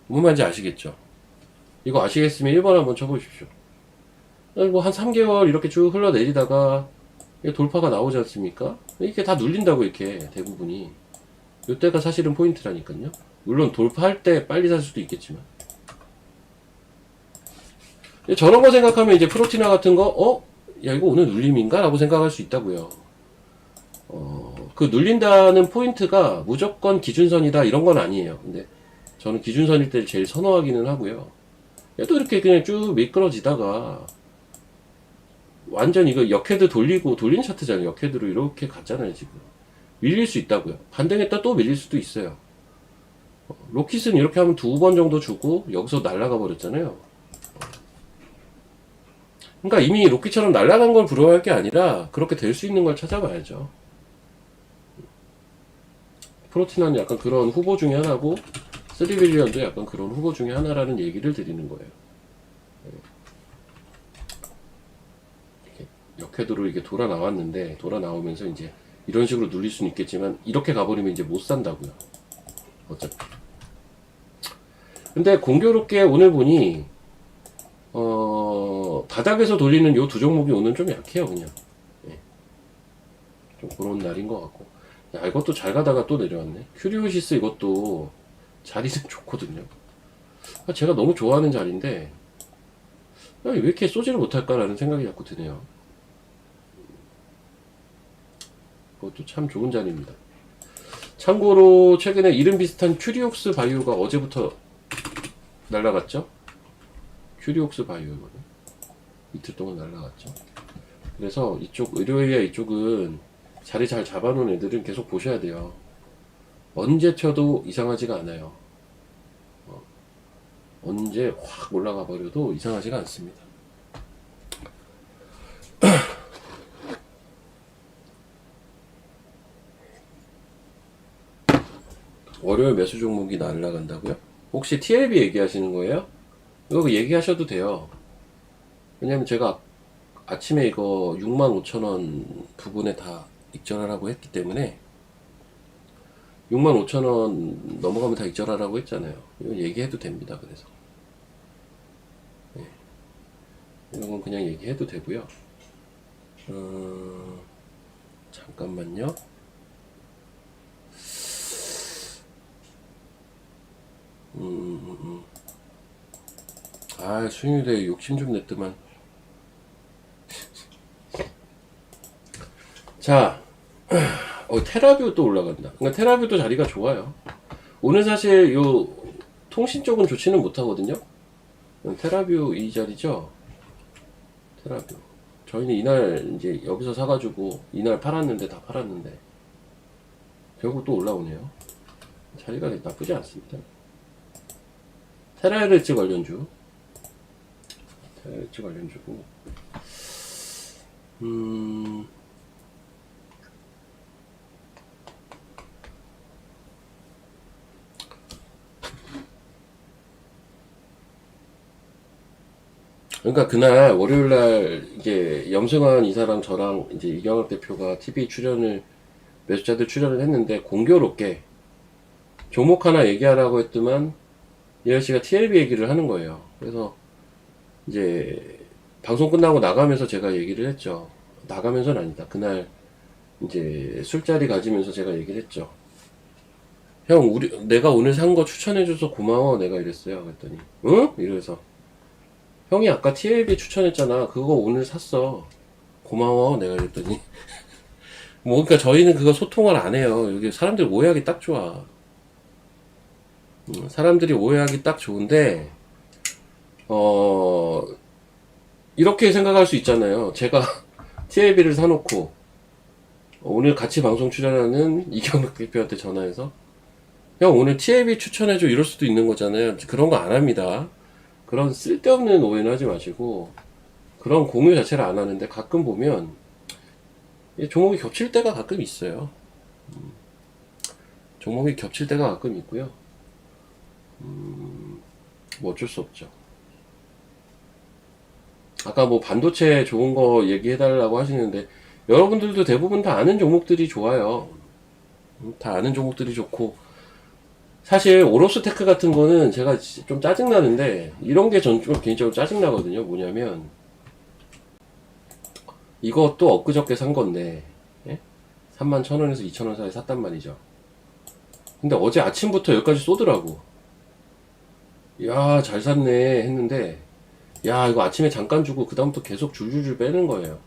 무슨 말인지 아시겠죠? 이거 아시겠으면 1번 한번 쳐보십시오. 뭐 한 3개월 이렇게 쭉 흘러내리다가 돌파가 나오지 않습니까? 이렇게 다 눌린다고 이렇게 대부분이. 요때가 사실은 포인트라니까요. 물론 돌파할 때 빨리 살 수도 있겠지만. 저런 거 생각하면 이제 프로티나 같은 거, 야, 이거 오늘 눌림인가? 라고 생각할 수 있다고요. 그 눌린다는 포인트가 무조건 기준선이다 이런 건 아니에요. 근데 저는 기준선일 때 제일 선호하기는 하고요. 또 이렇게 그냥 쭉 미끄러지다가 완전 이거 역헤드 돌리고 돌린 차트잖아요. 역헤드로 이렇게 갔잖아요. 지금 밀릴 수 있다고요. 반등했다 또 밀릴 수도 있어요. 로킷은 이렇게 하면 2번 정도 주고 여기서 날아가 버렸잖아요. 그러니까 이미 로킷처럼 날아간 걸 부러워할 게 아니라 그렇게 될 수 있는 걸 찾아봐야죠. 프로티나는 약간 그런 후보 중에 하나고 3빌리언도 약간 그런 후보 중에 하나라는 얘기를 드리는 거예요. 역헤드로 이게 돌아 나왔는데 돌아 나오면서 이제 이런 식으로 눌릴 수는 있겠지만 이렇게 가버리면 이제 못 산다고요. 어차피. 근데 공교롭게 오늘 보니 바닥에서 돌리는 요 두 종목이 오늘 좀 약해요. 그냥 좀 그런 날인 것 같고. 야, 이것도 잘 가다가 또 내려왔네. 큐리오시스 이것도 자리는 좋거든요. 제가 너무 좋아하는 자리인데 왜 이렇게 쏘지를 못할까라는 생각이 자꾸 드네요. 그것도 참 좋은 자리입니다. 참고로 최근에 이름 비슷한 큐리옥스 바이오가 어제부터 날라갔죠. 큐리옥스 바이오거든. 이틀 동안 날라갔죠. 그래서 이쪽 의료회사 이쪽은 자리 잘 잡아놓은 애들은 계속 보셔야 돼요. 언제 쳐도 이상하지가 않아요. 언제 확 올라가 버려도 이상하지가 않습니다. 월요일 매수 종목이 날라간다고요? 혹시 TLB 얘기하시는 거예요? 이거 얘기하셔도 돼요. 왜냐면 제가 아침에 이거 65,000원 부분에 다 익절하라고 했기 때문에 65,000원 넘어가면 다 익절하라고 했잖아요. 이거 얘기해도 됩니다. 그래서 이런 건 그냥 얘기해도 되고요. 잠깐만요. 수익률에 욕심 좀 냈더만. 자, 테라뷰 또 올라간다. 그러니까 테라뷰도 자리가 좋아요. 오늘 사실 요 통신 쪽은 좋지는 못하거든요. 테라뷰 이 자리죠. 테라뷰. 저희는 이날 이제 여기서 사가지고 이날 팔았는데 다 팔았는데 결국 또 올라오네요. 자리가 나쁘지 않습니다. 테라헤르츠 관련주. 테라헤르츠 관련주고. 그러니까 그날 월요일날 이제 염승환 이사랑 저랑 이제 이경학 대표가 TV 출연을 매수자들 출연을 했는데 공교롭게 종목 하나 얘기하라고 했더만 예열 씨가 TLB 얘기를 하는 거예요. 그래서 이제 방송 끝나고 나가면서 제가 얘기를 했죠. 나가면서는 아니다. 그날 이제 술자리 가지면서 제가 얘기를 했죠. 형, 내가 오늘 산 거 추천해줘서 고마워. 내가 이랬어요. 그랬더니, 응? 이래서. 형이 아까 TLB 추천했잖아. 그거 오늘 샀어. 고마워. 내가 이랬더니. 뭐, 그러니까 저희는 그거 소통을 안 해요. 여기 사람들 오해하기 딱 좋아. 사람들이 오해하기 딱 좋은데, 어, 이렇게 생각할 수 있잖아요. 제가 TLB를 사놓고, 오늘 같이 방송 출연하는 이경락 대표한테 전화해서, 형, 오늘 TLB 추천해줘. 이럴 수도 있는 거잖아요. 그런 거 안 합니다. 그런 쓸데없는 오해는 하지 마시고, 그런 공유 자체를 안 하는데, 가끔 보면, 종목이 겹칠 때가 가끔 있어요. 종목이 겹칠 때가 가끔 있고요. 뭐 어쩔 수 없죠. 아까 뭐 반도체 좋은 거 얘기해달라고 하시는데, 여러분들도 대부분 다 아는 종목들이 좋아요. 다 아는 종목들이 좋고, 사실 오로스테크 같은 거는 제가 좀 짜증나는데, 이런 게 전 좀 개인적으로 짜증나거든요. 뭐냐면, 이것도 엊그저께 산 건데, 예? 31,000원에서 2,000원 사이에 샀단 말이죠. 근데 어제 아침부터 여기까지 쏘더라고. 야, 잘 샀네 했는데, 야, 이거 아침에 잠깐 주고 그다음부터 계속 줄줄줄 빼는 거예요.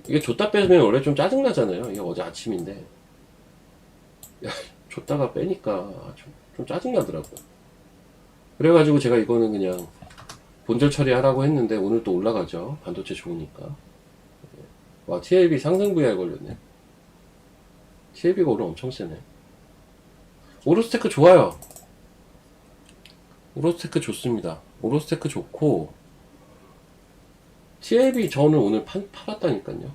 이게 줬다 빼면 원래 좀 짜증나잖아요. 이게 어제 아침인데. 야, 줬다가 빼니까 좀 짜증나더라고요. 그래가지고 제가 이거는 그냥 본절 처리하라고 했는데 오늘 또 올라가죠. 반도체 좋으니까. 와, TLB 상승 VR 걸렸네. TLB가 오늘 엄청 세네. 오로스테크 좋아요. 오로스테크 좋습니다. 오로스테크 좋고, TLB 저는 오늘 팔았다니까요.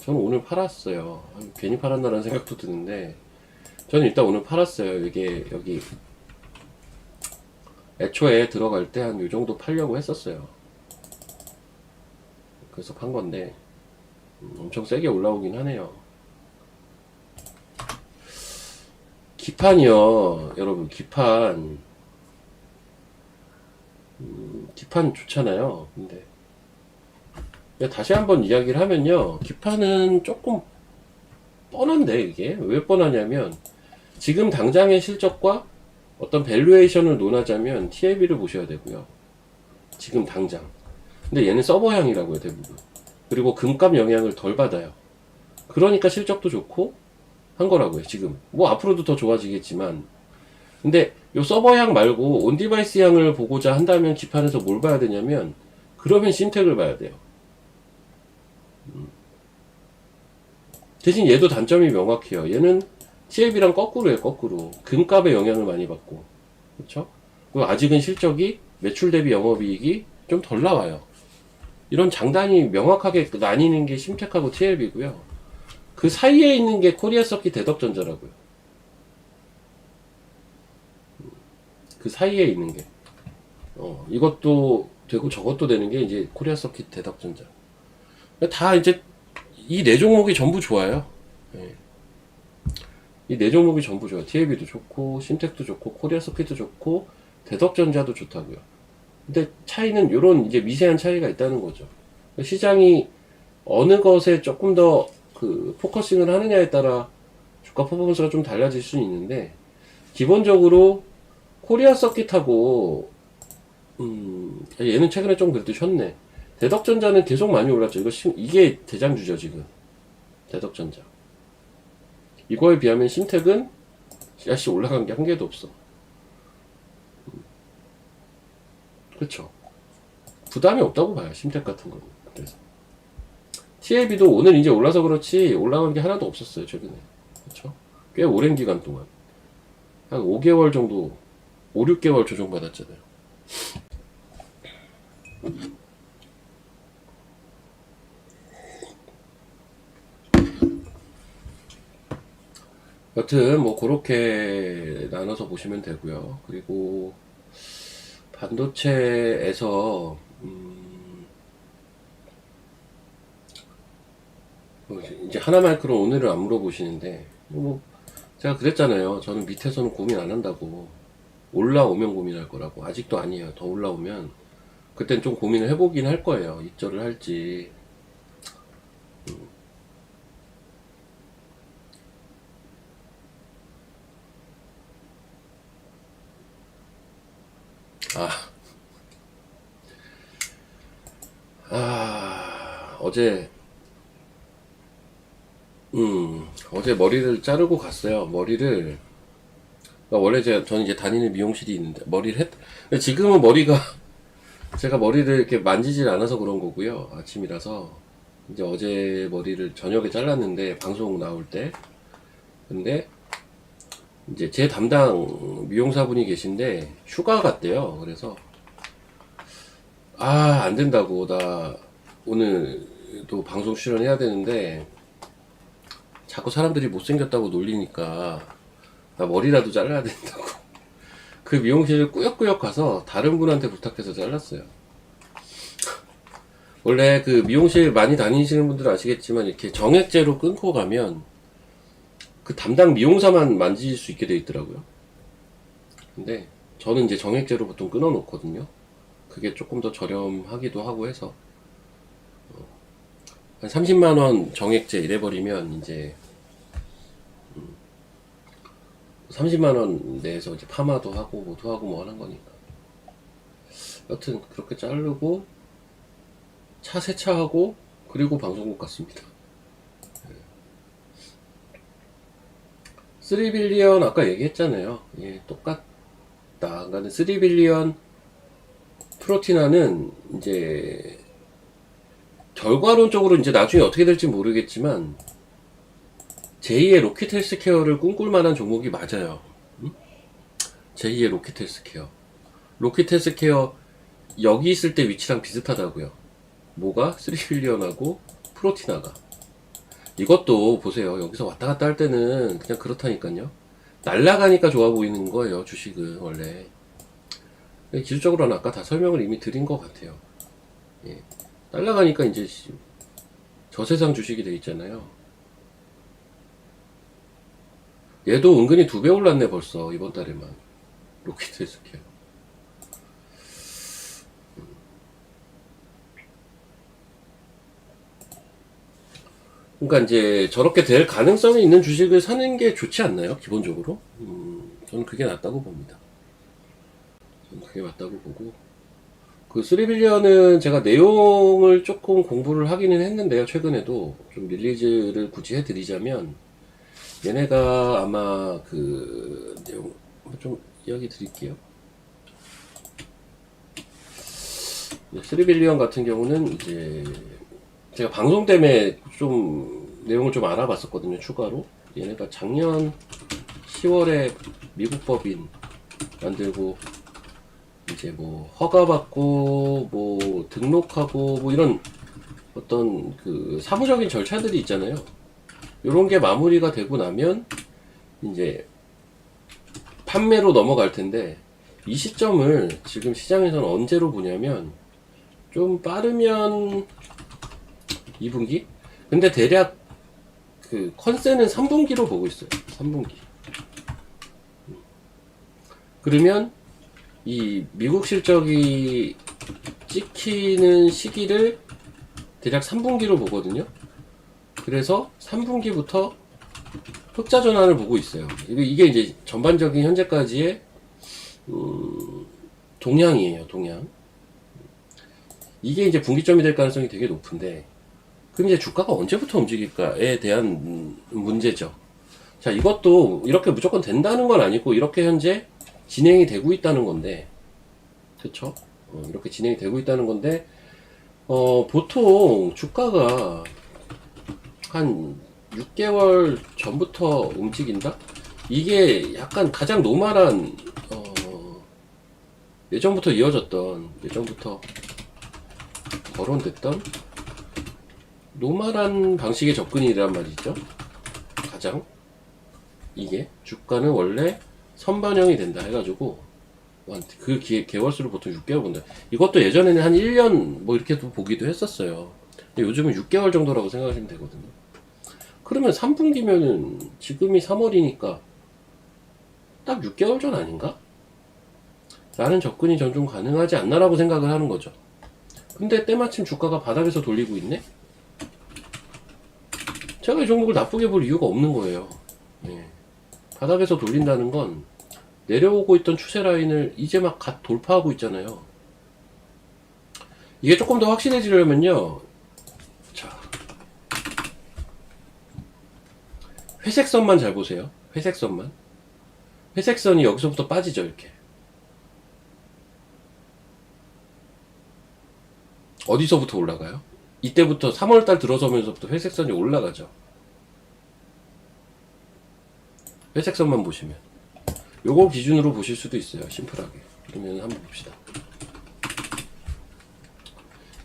저는 오늘 팔았어요. 괜히 팔았나라는 생각도 드는데, 저는 일단 오늘 팔았어요. 이게 여기 애초에 들어갈 때 한 요 정도 팔려고 했었어요. 그래서 판 건데, 엄청 세게 올라오긴 하네요. 기판이요. 여러분, 기판 좋잖아요. 근데 다시 한번 이야기를 하면요. 기판은 조금 뻔한데, 이게 왜 뻔하냐면, 지금 당장의 실적과 어떤 밸류에이션을 논하자면 TLB를 보셔야 되고요. 지금 당장. 근데 얘는 서버향이라고요, 대부분. 그리고 금값 영향을 덜 받아요. 그러니까 실적도 좋고 한 거라고요, 지금. 뭐 앞으로도 더 좋아지겠지만. 근데 요 서버향 말고 온디바이스 향을 보고자 한다면 기판에서 뭘 봐야 되냐면, 그러면 심택을 봐야 돼요. 대신 얘도 단점이 명확해요. 얘는 TLB랑 거꾸로예요, 거꾸로. 금값의 영향을 많이 받고. 그쵸? 그리고 아직은 실적이 매출 대비 영업이익이 좀 덜 나와요. 이런 장단이 명확하게 나뉘는 게 심택하고 TLB고요. 그 사이에 있는 게 코리아 서킷 대덕전자라고요. 그 사이에 있는 게. 이것도 되고 저것도 되는 게 이제 코리아 서킷 대덕전자. 다 이제 이 네 종목이 전부 좋아요. 예. 이 네 종목이 전부 좋아요. TLB도 좋고, 신텍도 좋고, 코리아 서킷도 좋고, 대덕전자도 좋다고요. 근데 차이는 요런 이제 미세한 차이가 있다는 거죠. 시장이 어느 것에 조금 더 그 포커싱을 하느냐에 따라 주가 퍼포먼스가 좀 달라질 수는 있는데, 기본적으로 코리아 서킷하고 얘는 최근에 좀 그래도 쉬었네. 대덕전자는 계속 많이 올랐죠. 이게 대장주죠, 지금. 대덕전자. 이거에 비하면 신택은 야씨 올라간 게 한 개도 없어. 그렇죠. 부담이 없다고 봐요, 신택 같은 거는. 그래서 TLB도 오늘 이제 올라서 그렇지 올라간 게 하나도 없었어요, 최근에. 그렇죠? 꽤 오랜 기간 동안 한 5개월 정도, 5, 6개월 조정받았잖아요. 여튼 뭐 그렇게 나눠서 보시면 되고요. 그리고 반도체에서 이제 하나마이크로 오늘은 안 물어보시는데, 뭐 제가 그랬잖아요. 저는 밑에서는 고민 안 한다고. 올라오면 고민할 거라고. 아직도 아니에요. 더 올라오면 그땐 좀 고민을 해보긴 할 거예요. 입절을 할지. 어제 어제 머리를 자르고 갔어요. 머리를 그러니까 원래 저는 이제 다니는 미용실이 있는데 머리를 근데 지금은 머리가 제가 머리를 이렇게 만지질 않아서 그런 거고요. 아침이라서 이제 어제 머리를 저녁에 잘랐는데 방송 나올 때. 근데 이제 제 담당 미용사분이 계신데 휴가 갔대요. 그래서 안 된다고, 나 오늘도 방송 출연해야 되는데 자꾸 사람들이 못생겼다고 놀리니까 나 머리라도 잘라야 된다고. 그 미용실을 꾸역꾸역 가서 다른 분한테 부탁해서 잘랐어요. 원래 그 미용실 많이 다니시는 분들은 아시겠지만 이렇게 정액제로 끊고 가면 그 담당 미용사만 만질 수 있게 돼 있더라고요. 근데 저는 이제 정액제로 보통 끊어 놓거든요. 그게 조금 더 저렴하기도 하고 해서 한 30만원 정액제 이래버리면 이제 30만원 내에서 이제 파마도 하고 뭐도 하고 뭐 하는 거니까. 여튼 그렇게 자르고 차 세차하고 그리고 방송국 갔습니다. 3빌리언 아까 얘기했잖아요. 예, 똑같다. 그러니까 3빌리언 프로티나는 이제 결과론적으로 이제 나중에 어떻게 될지 모르겠지만 제2의 로킷 헬스케어를 꿈꿀 만한 종목이 맞아요. 제2의 로킷 헬스케어. 로킷 헬스케어 여기 있을 때 위치랑 비슷하다고요. 뭐가? 3빌리언하고 프로티나가. 이것도 보세요. 여기서 왔다 갔다 할 때는 그냥 그렇다니까요. 날라가니까 좋아 보이는 거예요. 주식은 원래. 기술적으로는 아까 다 설명을 이미 드린 것 같아요. 예. 날라가니까 이제 저세상 주식이 돼 있잖아요. 얘도 은근히 2배 올랐네 벌써 이번 달에만. 로켓 헬스케어. 그러니까 이제 저렇게 될 가능성이 있는 주식을 사는 게 좋지 않나요? 기본적으로. 저는 그게 낫다고 봅니다. 저는 그게 맞다고 보고. 그 3빌리언은 제가 내용을 조금 공부를 하기는 했는데요. 최근에도 좀 릴리즈를 굳이 해드리자면 얘네가 아마 그 내용 좀 이야기 드릴게요. 3빌리언 같은 경우는 이제 제가 방송 때문에 좀 내용을 좀 알아봤었거든요. 추가로. 얘네가 작년 10월에 미국 법인 만들고 이제 뭐 허가받고 뭐 등록하고 뭐 이런 어떤 그 사무적인 절차들이 있잖아요. 요런 게 마무리가 되고 나면 이제 판매로 넘어갈 텐데 이 시점을 지금 시장에서는 언제로 보냐면 좀 빠르면 2분기? 근데 대략 그 컨센은 3분기로 보고 있어요. 3분기. 그러면 이 미국 실적이 찍히는 시기를 대략 3분기로 보거든요. 그래서 3분기부터 흑자 전환을 보고 있어요. 이게 이제 전반적인 현재까지의 동향이에요. 동향. 이게 이제 분기점이 될 가능성이 되게 높은데 그럼 이제 주가가 언제부터 움직일까에 대한 문제죠. 자, 이것도 이렇게 무조건 된다는 건 아니고 이렇게 현재 진행이 되고 있다는 건데, 그쵸? 이렇게 진행이 되고 있다는 건데, 보통 주가가 한 6개월 전부터 움직인다? 이게 약간 가장 노멀한, 예전부터 이어졌던, 예전부터 거론됐던 노멀한 방식의 접근이란 말이죠. 가장. 이게 주가는 원래 선반영이 된다 해가지고 그 개월수를 보통 6개월 본다. 이것도 예전에는 한 1년 뭐 이렇게도 보기도 했었어요. 근데 요즘은 6개월 정도라고 생각하시면 되거든요. 그러면 3분기면은 지금이 3월이니까 딱 6개월 전 아닌가? 라는 접근이 전 좀 가능하지 않나라고 생각을 하는 거죠. 근데 때마침 주가가 바닥에서 돌리고 있네? 제가 이 종목을 나쁘게 볼 이유가 없는 거예요. 네. 바닥에서 돌린다는 건 내려오고 있던 추세 라인을 이제 막 갓 돌파하고 있잖아요. 이게 조금 더 확실해지려면요. 자, 회색선만 잘 보세요. 회색선만. 회색선이 여기서부터 빠지죠. 이렇게 어디서부터 올라가요? 이때부터 3월달 들어서면서부터 회색선이 올라가죠. 회색선만 보시면 요거 기준으로 보실 수도 있어요. 심플하게. 그러면 한번 봅시다.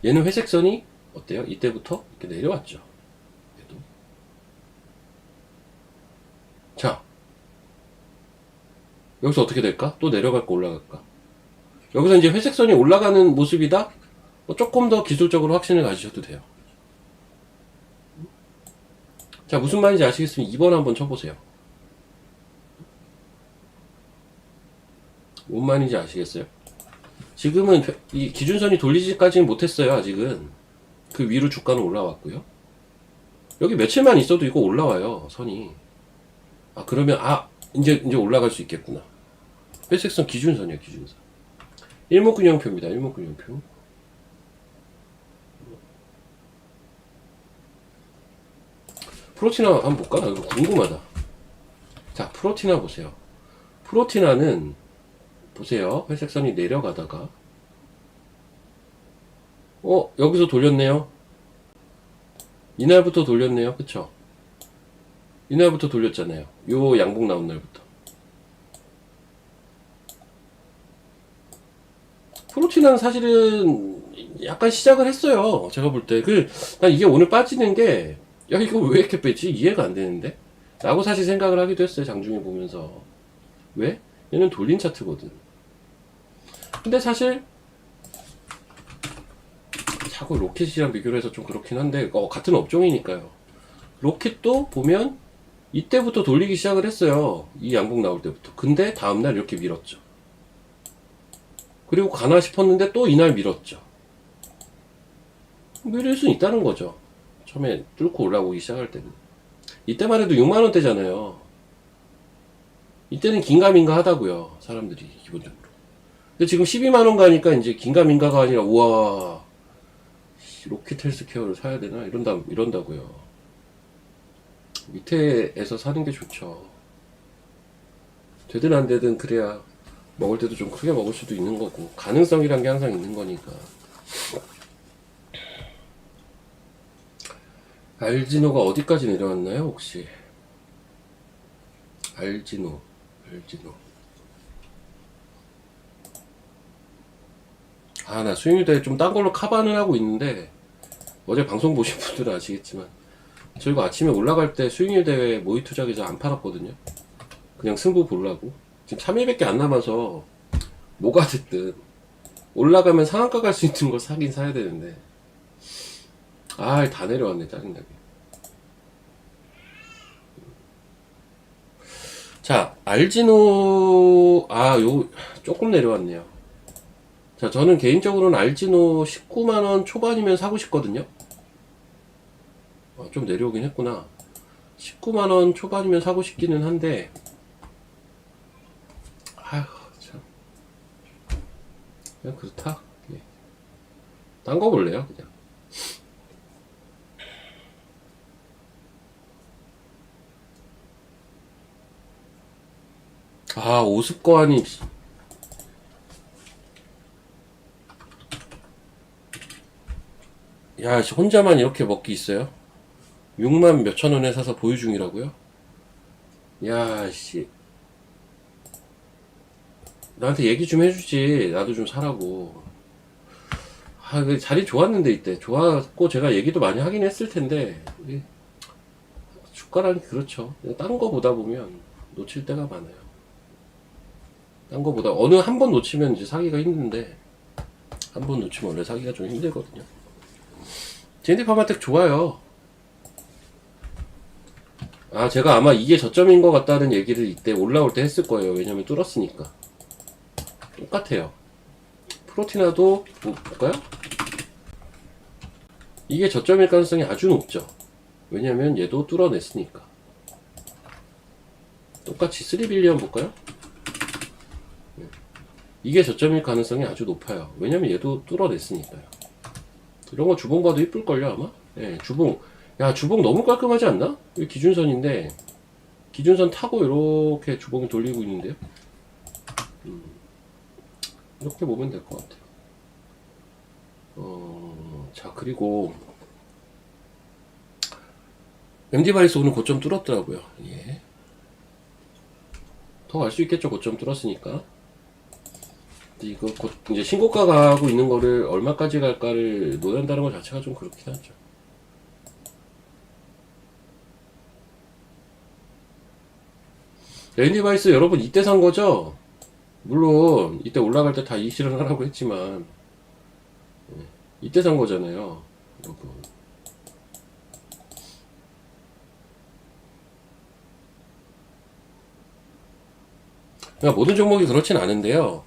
얘는 회색선이 어때요? 이때부터 이렇게 내려왔죠. 얘도. 자, 여기서 어떻게 될까? 또 내려갈까 올라갈까? 여기서 이제 회색선이 올라가는 모습이다? 조금 더 기술적으로 확신을 가지셔도 돼요. 자, 무슨 말인지 아시겠으면 2번 한번 쳐보세요. 뭔 말인지 아시겠어요? 지금은 이 기준선이 돌리지까지는 못했어요. 아직은 그 위로 주가는 올라왔고요. 여기 며칠만 있어도 이거 올라와요. 선이. 아, 그러면 이제 올라갈 수 있겠구나. 회색선 기준선이에요. 기준선. 일목균형표입니다. 일목균형표. 프로티나 한번 볼까? 이거 궁금하다. 자, 프로티나 보세요. 프로티나는 보세요. 회색선이 내려가다가 여기서 돌렸네요. 이날부터 돌렸네요. 그쵸? 이날부터 돌렸잖아요. 요 양봉 나온 날부터. 프로티나는 사실은 약간 시작을 했어요. 제가 볼 때. 난 이게 오늘 빠지는 게, 야, 이거 왜 이렇게 뺐지? 이해가 안 되는데? 라고 사실 생각을 하기도 했어요. 장중에 보면서. 왜? 얘는 돌린 차트거든. 근데 사실, 자꾸 로켓이랑 비교를 해서 좀 그렇긴 한데, 같은 업종이니까요. 로켓도 보면, 이때부터 돌리기 시작을 했어요. 이 양봉 나올 때부터. 근데 다음날 이렇게 밀었죠. 그리고 가나 싶었는데 또 이날 밀었죠. 밀릴 수 있다는 거죠. 처음에 뚫고 올라오기 시작할 때는. 이때만 해도 6만원대잖아요. 이때는 긴가민가 하다고요. 사람들이 기본적으로. 근데 지금 12만원 가니까 이제 긴가민가가 아니라 우와, 로켓 헬스케어를 사야 되나? 이런다고요. 밑에에서 사는 게 좋죠. 되든 안 되든 그래야 먹을 때도 좀 크게 먹을 수도 있는 거고, 가능성이란 게 항상 있는 거니까. 알지노가 어디까지 내려왔나요, 혹시? 알지노. 나 수익률 좀 딴 걸로 카반을 하고 있는데, 어제 방송 보신 분들은 아시겠지만, 저 이거 아침에 올라갈 때 수익률 대회 모의 투자기서 안 팔았거든요. 그냥 승부 보려고. 지금 3일밖에 안 남아서 뭐가 됐든 올라가면 상한가 갈 수 있는 거 사긴 사야 되는데, 다 내려왔네. 짜증나게. 자, 알지노 조금 내려왔네요. 자, 저는 개인적으로는 알지노 19만원 초반이면 사고 싶거든요. 좀 내려오긴 했구나. 19만원 초반이면 사고 싶기는 한데, 참. 그냥 그렇다. 예. 딴 거 볼래요, 그냥. 오습거하니. 야, 혼자만 이렇게 먹기 있어요? 6만 몇천 원에 사서 보유 중이라고요? 야, 씨. 나한테 얘기 좀 해주지. 나도 좀 사라고. 그 자리 좋았는데, 이때. 좋았고, 제가 얘기도 많이 하긴 했을 텐데, 주가라는 게 그렇죠. 딴 거 보다 보면 놓칠 때가 많아요. 딴 거보다, 어느 한 번 놓치면 이제 사기가 힘든데, 한 번 놓치면 원래 사기가 좀 힘들거든요. JD 파마텍 좋아요. 제가 아마 이게 저점인 것 같다는 얘기를 이때 올라올 때 했을 거예요. 왜냐면 뚫었으니까. 똑같아요. 프로티나도 볼까요? 이게 저점일 가능성이 아주 높죠. 왜냐면 얘도 뚫어냈으니까. 똑같이 3빌리언 볼까요? 이게 저점일 가능성이 아주 높아요. 왜냐면 얘도 뚫어냈으니까요. 이런 거 주봉 봐도 이쁠걸요, 아마? 예, 주봉. 야, 주봉 너무 깔끔하지 않나? 이게 기준선인데, 기준선 타고 이렇게 주봉이 돌리고 있는데요. 이렇게 보면 될 것 같아요. 자, 그리고 MD바이스 오늘 고점 뚫었더라고요. 예. 더 갈 수 있겠죠, 고점 뚫었으니까. 이거 곧 이제 신고가 가고 있는 거를 얼마까지 갈까를 논한다는 것 자체가 좀 그렇긴 하죠. MD바이스 여러분 이때 산 거죠? 물론 이때 올라갈 때 다 이익 실현하라고 했지만 이때 산 거잖아요, 여러분. 그러니까 모든 종목이 그렇진 않은데요.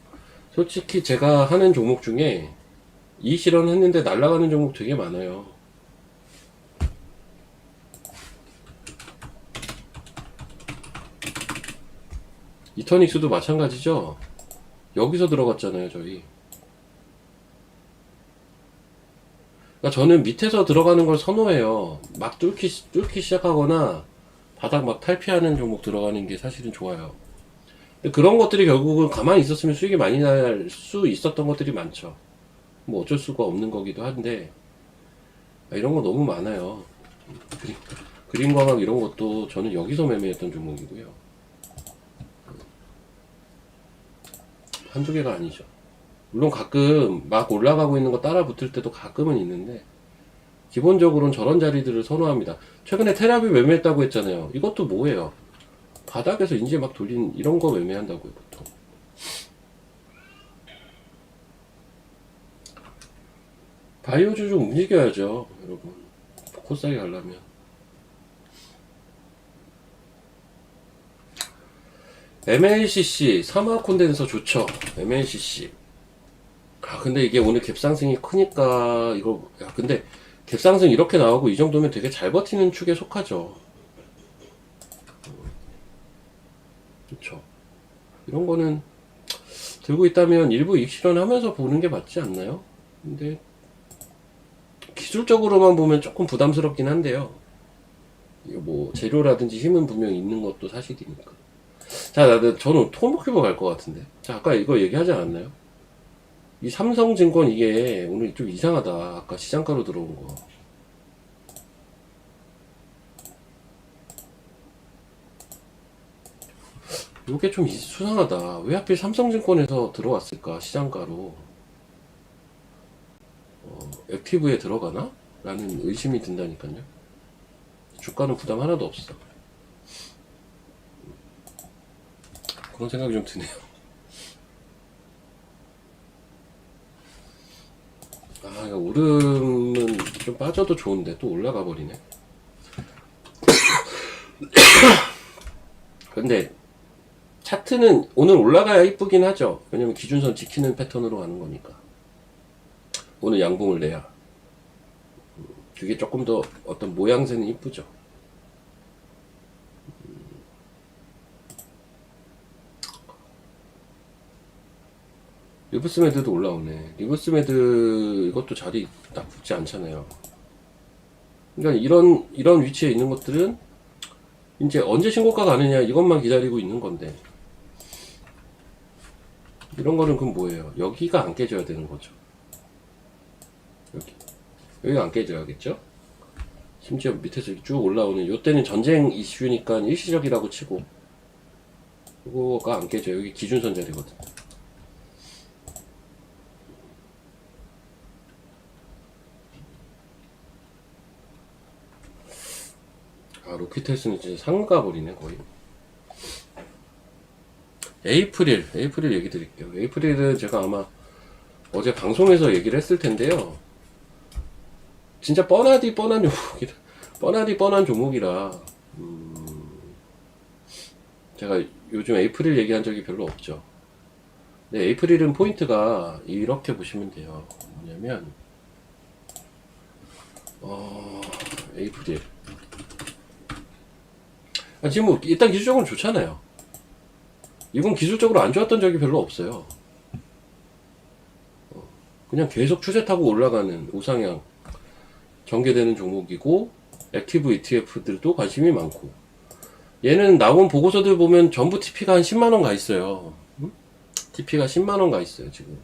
솔직히 제가 하는 종목 중에 이익 실현했는데 날아가는 종목 되게 많아요. 이터닉스도 마찬가지죠. 여기서 들어갔잖아요, 저희. 그러니까 저는 밑에서 들어가는 걸 선호해요. 막 뚫기 시작하거나 바닥 막 탈피하는 종목 들어가는 게 사실은 좋아요. 근데 그런 것들이 결국은 가만히 있었으면 수익이 많이 날 수 있었던 것들이 많죠. 뭐 어쩔 수가 없는 거기도 한데 이런 거 너무 많아요. 그린광학 이런 것도 저는 여기서 매매했던 종목이고요. 한두 개가 아니죠. 물론 가끔 막 올라가고 있는 거 따라 붙을 때도 가끔은 있는데 기본적으로는 저런 자리들을 선호합니다. 최근에 테라비 매매했다고 했잖아요. 이것도 뭐예요? 바닥에서 이제 막 돌린 이런 거 매매한다고요, 보통. 바이오주 좀 움직여야죠, 여러분. 코싸게 가려면. MLCC, 사마 콘덴서 좋죠. MLCC. 근데 이게 오늘 갭상승이 크니까, 근데 갭상승 이렇게 나오고 이 정도면 되게 잘 버티는 축에 속하죠. 그렇죠. 이런 거는 들고 있다면 일부 이익 실현하면서 보는 게 맞지 않나요? 근데 기술적으로만 보면 조금 부담스럽긴 한데요. 이거 뭐 재료라든지 힘은 분명히 있는 것도 사실이니까. 자, 저는 토목큐버 갈 것 같은데. 자, 아까 이거 얘기하지 않았나요? 이 삼성증권 이게 오늘 좀 이상하다. 아까 시장가로 들어온 거. 요게 좀 수상하다. 왜 하필 삼성증권에서 들어왔을까? 시장가로. 액티브에 들어가나? 라는 의심이 든다니까요. 주가는 부담 하나도 없어. 그런 생각이 좀 드네요. 이거 오름은 좀 빠져도 좋은데 또 올라가 버리네. 근데 차트는 오늘 올라가야 이쁘긴 하죠. 왜냐면 기준선 지키는 패턴으로 가는 거니까. 오늘 양봉을 내야 그게 조금 더 어떤 모양새는 이쁘죠. 리브스매드도 올라오네. 리브스매드 이것도 자리 나쁘지 않잖아요. 그러니까 이런 위치에 있는 것들은 이제 언제 신고가 가느냐 이것만 기다리고 있는 건데, 이런 거는 그럼 뭐예요? 여기가 안 깨져야 되는 거죠. 여기가 안 깨져야겠죠? 심지어 밑에서 쭉 올라오는, 요때는 전쟁 이슈니까 일시적이라고 치고, 이거가 안 깨져요. 여기 기준선 자리거든. 로키텔스는 진짜 상가 버리네, 거의. 에이프릴 얘기 드릴게요. 에이프릴은 제가 아마 어제 방송에서 얘기를 했을 텐데요. 진짜 뻔한 종목이라, 뻔한 종목이라, 제가 요즘 에이프릴 얘기한 적이 별로 없죠. 근데 에이프릴은 포인트가 이렇게 보시면 돼요. 뭐냐면, 에이프릴. 지금 뭐, 일단 기술적으로 좋잖아요. 이건 기술적으로 안 좋았던 적이 별로 없어요. 그냥 계속 추세 타고 올라가는 우상향 전개되는 종목이고, 액티브 ETF들도 관심이 많고, 얘는 나온 보고서들 보면 전부 TP가 한 10만원 가 있어요. 응? TP가 10만원 가 있어요, 지금.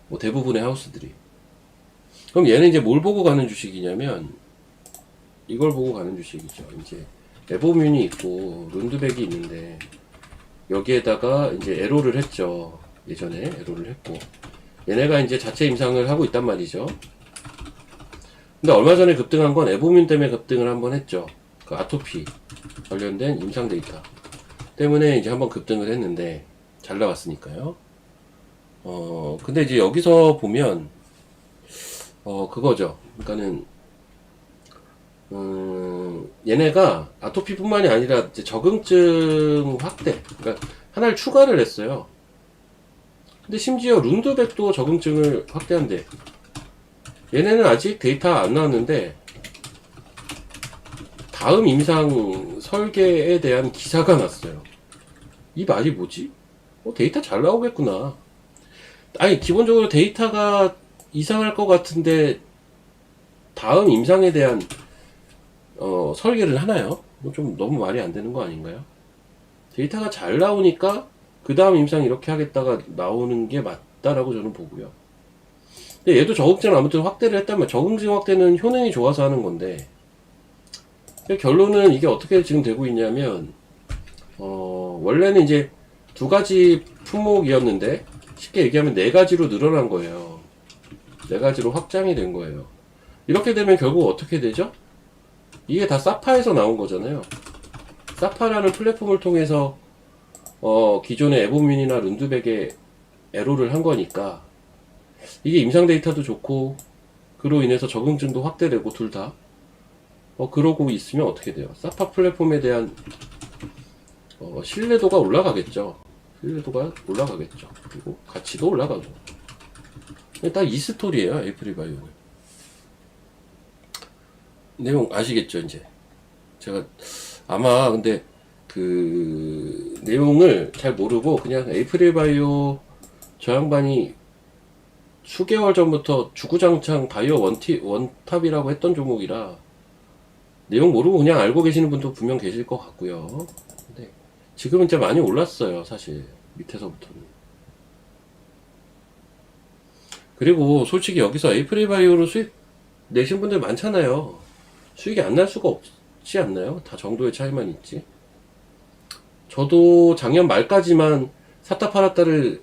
뭐 대부분의 하우스들이. 그럼 얘는 이제 뭘 보고 가는 주식이냐면, 이걸 보고 가는 주식이죠. 이제, 에보뮌이 있고, 룬드백이 있는데, 여기에다가 이제 에로를 했죠. 예전에 에로를 했고. 얘네가 이제 자체 임상을 하고 있단 말이죠. 근데 얼마 전에 급등한 건 에보뮌 때문에 급등을 한번 했죠. 그 아토피 관련된 임상 데이터 때문에 이제 한번 급등을 했는데 잘 나왔으니까요. 근데 이제 여기서 보면 그거죠. 그러니까는 얘네가 아토피뿐만이 아니라 이제 적응증 확대, 그러니까 하나를 추가를 했어요. 근데 심지어 룬드백도 적응증을 확대한대. 얘네는 아직 데이터 안 나왔는데 다음 임상 설계에 대한 기사가 났어요. 이 말이 뭐지? 데이터 잘 나오겠구나. 아니, 기본적으로 데이터가 이상할 것 같은데 다음 임상에 대한 설계를 하나요? 좀 너무 말이 안 되는 거 아닌가요? 데이터가 잘 나오니까 그 다음 임상 이렇게 하겠다가 나오는 게 맞다라고 저는 보고요. 근데 얘도 적응증을 아무튼 확대를 했다면, 적응증 확대는 효능이 좋아서 하는 건데, 결론은 이게 어떻게 지금 되고 있냐면, 원래는 이제 두 가지 품목이었는데, 쉽게 얘기하면 네 가지로 늘어난 거예요. 네 가지로 확장이 된 거예요. 이렇게 되면 결국 어떻게 되죠? 이게 다 사파에서 나온 거잖아요. 사파라는 플랫폼을 통해서 기존의 에보뮌이나 룬드백에 에로를 한 거니까 이게 임상 데이터도 좋고 그로 인해서 적응증도 확대되고 둘 다 그러고 있으면 어떻게 돼요? 사파 플랫폼에 대한 신뢰도가 올라가겠죠. 신뢰도가 올라가겠죠. 그리고 가치도 올라가고. 딱 이 스토리예요. 에이프릴바이오는. 내용 아시겠죠, 이제. 제가 아마 근데 그 내용을 잘 모르고 그냥 에이프릴바이오 저 양반이 수개월 전부터 주구장창 바이오 원탑이라고 했던 종목이라 내용 모르고 그냥 알고 계시는 분도 분명 계실 것 같고요. 근데 지금은 진짜 많이 올랐어요, 사실 밑에서부터는. 그리고 솔직히 여기서 에이프릴바이오로 수익 내신 분들 많잖아요. 수익이 안 날 수가 없지 않나요? 다 정도의 차이만 있지. 저도 작년 말까지만 샀다 팔았다를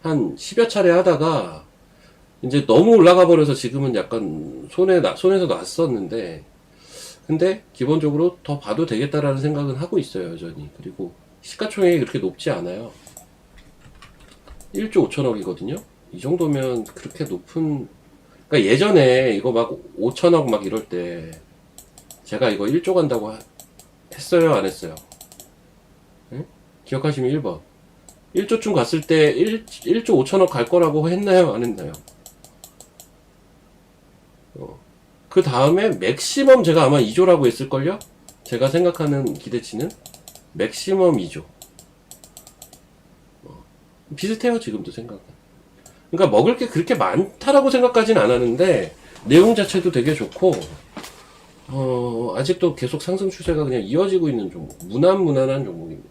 한 10여 차례 하다가 이제 너무 올라가 버려서 지금은 약간 손에서 놨었는데, 근데 기본적으로 더 봐도 되겠다라는 생각은 하고 있어요, 여전히. 그리고 시가총액이 그렇게 높지 않아요. 1조 5천억이거든요. 이 정도면 그렇게 높은, 그러니까 예전에 이거 막 5천억 막 이럴 때 제가 이거 1조 간다고 했어요, 안 했어요? 응? 기억하시면 1번. 1조쯤 갔을 때 1조 5천억 갈 거라고 했나요, 안 했나요? 그 다음에 맥시멈 제가 아마 2조라고 했을걸요? 제가 생각하는 기대치는 맥시멈 2조. 비슷해요, 지금도 생각은. 그러니까 먹을 게 그렇게 많다라고 생각까지는 안 하는데 내용 자체도 되게 좋고 아직도 계속 상승 추세가 그냥 이어지고 있는 종목, 무난한 종목입니다.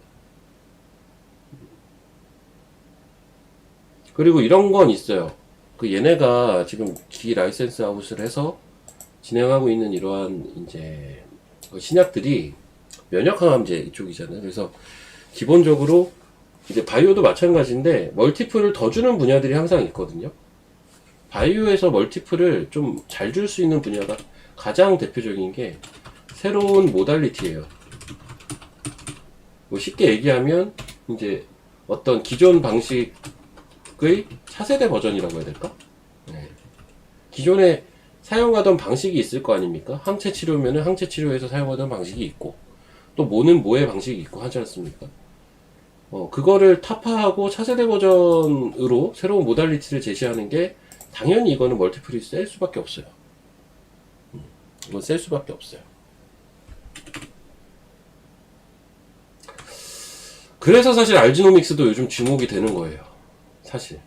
그리고 이런 건 있어요. 그 얘네가 지금 기 라이센스 아웃을 해서 진행하고 있는 이러한 이제 신약들이 면역항암제 이쪽이잖아요. 그래서 기본적으로 이제 바이오도 마찬가지인데 멀티플을 더 주는 분야들이 항상 있거든요. 바이오에서 멀티플을 좀 잘 줄 수 있는 분야가 가장 대표적인 게 새로운 모달리티예요. 뭐 쉽게 얘기하면 이제 어떤 기존 방식의 차세대 버전이라고 해야 될까? 네. 기존에 사용하던 방식이 있을 거 아닙니까? 항체 치료면은 항체 치료에서 사용하던 방식이 있고 또 뭐는 뭐의 방식이 있고 하지 않습니까? 그거를 타파하고 차세대 버전으로 새로운 모달리티를 제시하는 게 당연히 이거는 멀티플이 셀 수밖에 없어요. 이건 셀 수밖에 없어요. 그래서 사실 알지노믹스도 요즘 주목이 되는 거예요. 사실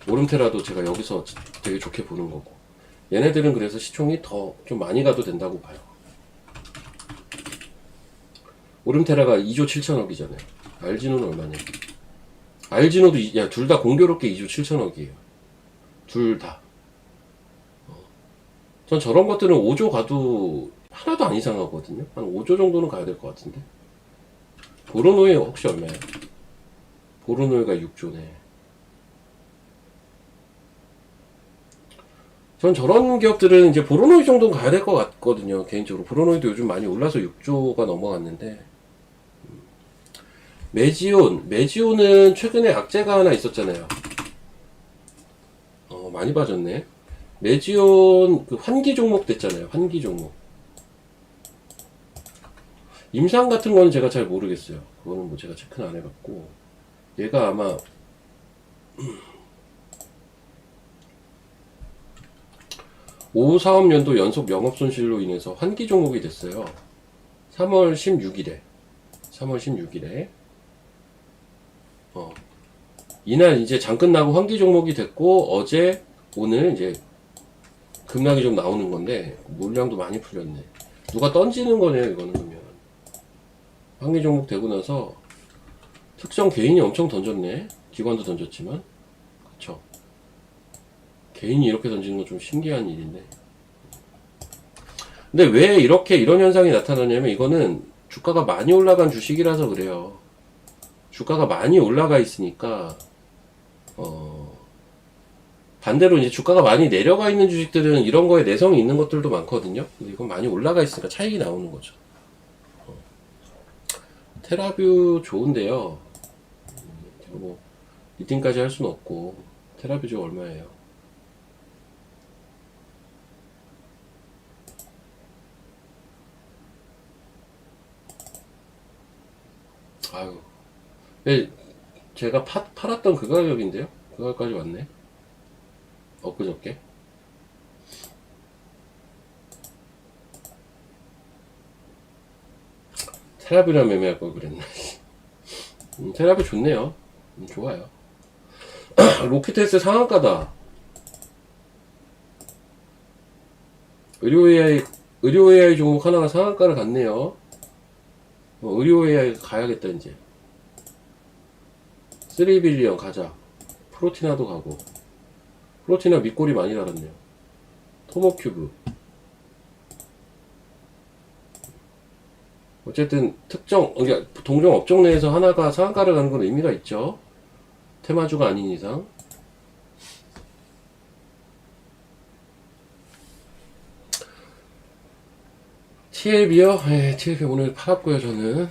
오름테라도 제가 여기서 되게 좋게 보는 거고, 얘네들은 그래서 시총이 더 좀 많이 가도 된다고 봐요. 오름테라가 2조 7천억이잖아요. 알지노는 얼마냐? 알지노도 둘 다 공교롭게 2조 7천억이에요. 둘 다. 전 저런 것들은 5조 가도 하나도 안 이상하거든요. 한 5조 정도는 가야 될 것 같은데. 보로노에 혹시 얼마야? 보로노에가 6조네. 전 저런 기업들은 이제 보로노이 정도는 가야 될 것 같거든요. 개인적으로. 보로노이도 요즘 많이 올라서 6조가 넘어갔는데. 메지온은 최근에 악재가 하나 있었잖아요. 많이 빠졌네. 메지온 그 환기 종목 됐잖아요. 환기 종목. 임상 같은 거는 제가 잘 모르겠어요. 그거는 뭐 제가 체크는 안 해봤고. 얘가 아마 5사업년도 연속 영업손실로 인해서 환기 종목이 됐어요. 3월 16일에. 3월 16일에. 이날 이제 장 끝나고 환기 종목이 됐고, 어제, 오늘 이제 급락이 좀 나오는 건데, 물량도 많이 풀렸네. 누가 던지는 거네요, 이거는 그러면. 환기 종목 되고 나서, 특정 개인이 엄청 던졌네. 기관도 던졌지만. 그쵸. 개인이 이렇게 던지는 건 좀 신기한 일인데. 근데 왜 이런 현상이 나타나냐면, 이거는 주가가 많이 올라간 주식이라서 그래요. 주가가 많이 올라가 있으니까, 반대로 이제 주가가 많이 내려가 있는 주식들은 이런 거에 내성이 있는 것들도 많거든요. 근데 이건 많이 올라가 있으니까 차익이 나오는 거죠. 테라뷰 좋은데요. 뭐 리팅까지 할 수는 없고. 테라뷰 저 얼마예요? 아유, 네, 제가 팔았던 그 가격인데요. 그 가격까지 왔네. 엊그저께. 테라뷰랑 매매할 걸 그랬나. 테라뷰 좋네요. 좋아요. 로키테스 상한가다. 의료 AI 종목 하나가 상한가를 갔네요. 의료 AI 가야겠다 이제. 3빌리언 가자. 프로티나도 가고. 프로티나 밑골이 많이 달았네요. 토모큐브. 어쨌든 그러니까 동종 업종 내에서 하나가 상한가를 가는 건 의미가 있죠. 테마주가 아닌 이상. TLB요? 네, TLB 오늘 팔았고요 저는.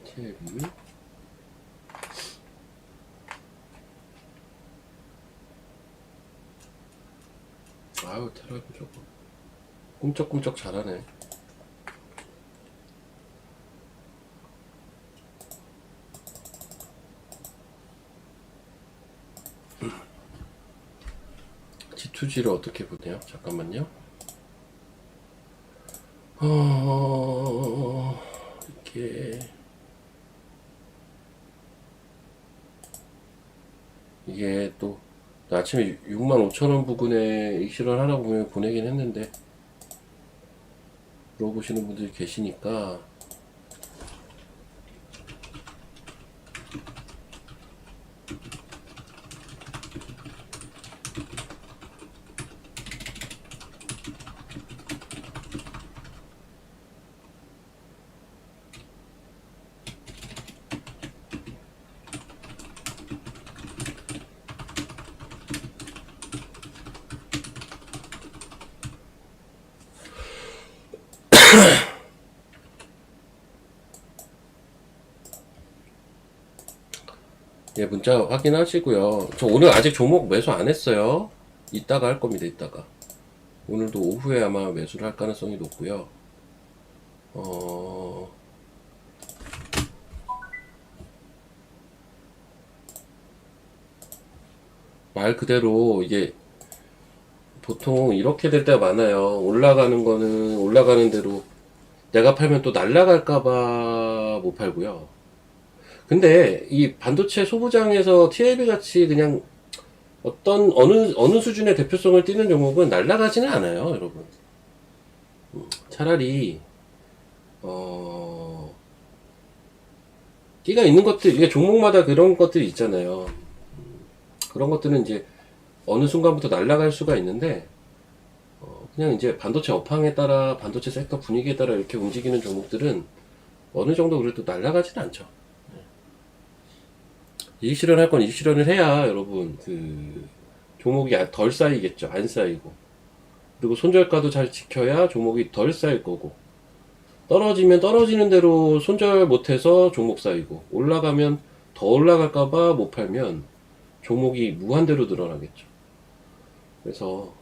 TLB. 아유 테라뷰 저거 꿈쩍꿈쩍 잘하네. G2G를 어떻게 보네요? 잠깐만요. 이게 또 아침에 65,000원 부근에 익실을 하라고 보내긴 했는데 물어보시는 분들이 계시니까 예, 문자 확인하시고요. 저 오늘 아직 종목 매수 안 했어요. 이따가 할 겁니다. 이따가 오늘도 오후에 아마 매수를 할 가능성이 높고요. 말 그대로 이게 보통 이렇게 될 때가 많아요. 올라가는 거는 올라가는 대로 내가 팔면 또 날라갈까봐 못 팔고요. 근데 이 반도체 소부장에서 TLB 같이 그냥 어느 수준의 대표성을 띠는 종목은 날라가지는 않아요, 여러분. 차라리 끼가 있는 것들, 이게 종목마다 그런 것들이 있잖아요. 그런 것들은 이제 어느 순간부터 날아갈 수가 있는데, 그냥 이제 반도체 업황에 따라, 반도체 섹터 분위기에 따라 이렇게 움직이는 종목들은 어느 정도 그래도 날아가진 않죠. 이익 실현할 건 이익 실현을 해야 여러분, 종목이 덜 쌓이겠죠. 안 쌓이고. 그리고 손절가도 잘 지켜야 종목이 덜 쌓일 거고. 떨어지면 떨어지는 대로 손절 못해서 종목 쌓이고, 올라가면 더 올라갈까봐 못 팔면 종목이 무한대로 늘어나겠죠. 그래서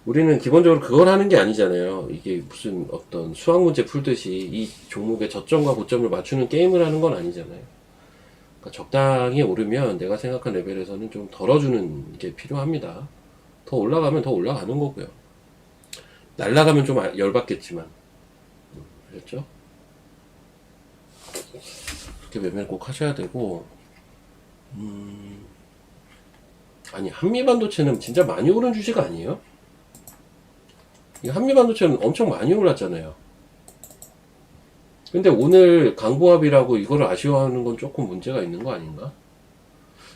우리는 기본적으로 그걸 하는 게 아니잖아요. 이게 무슨 어떤 수학 문제 풀듯이 이 종목의 저점과 고점을 맞추는 게임을 하는 건 아니잖아요. 그러니까 적당히 오르면 내가 생각한 레벨에서는 좀 덜어주는 게 필요합니다. 더 올라가면 더 올라가는 거고요. 날라가면 좀 열받겠지만, 그렇죠? 그렇게 매매를 꼭 하셔야 되고, 아니 한미반도체는 진짜 많이 오른 주식 아니에요? 이 한미반도체는 엄청 많이 올랐잖아요. 근데 오늘 강보합이라고 이거를 아쉬워하는 건 조금 문제가 있는 거 아닌가?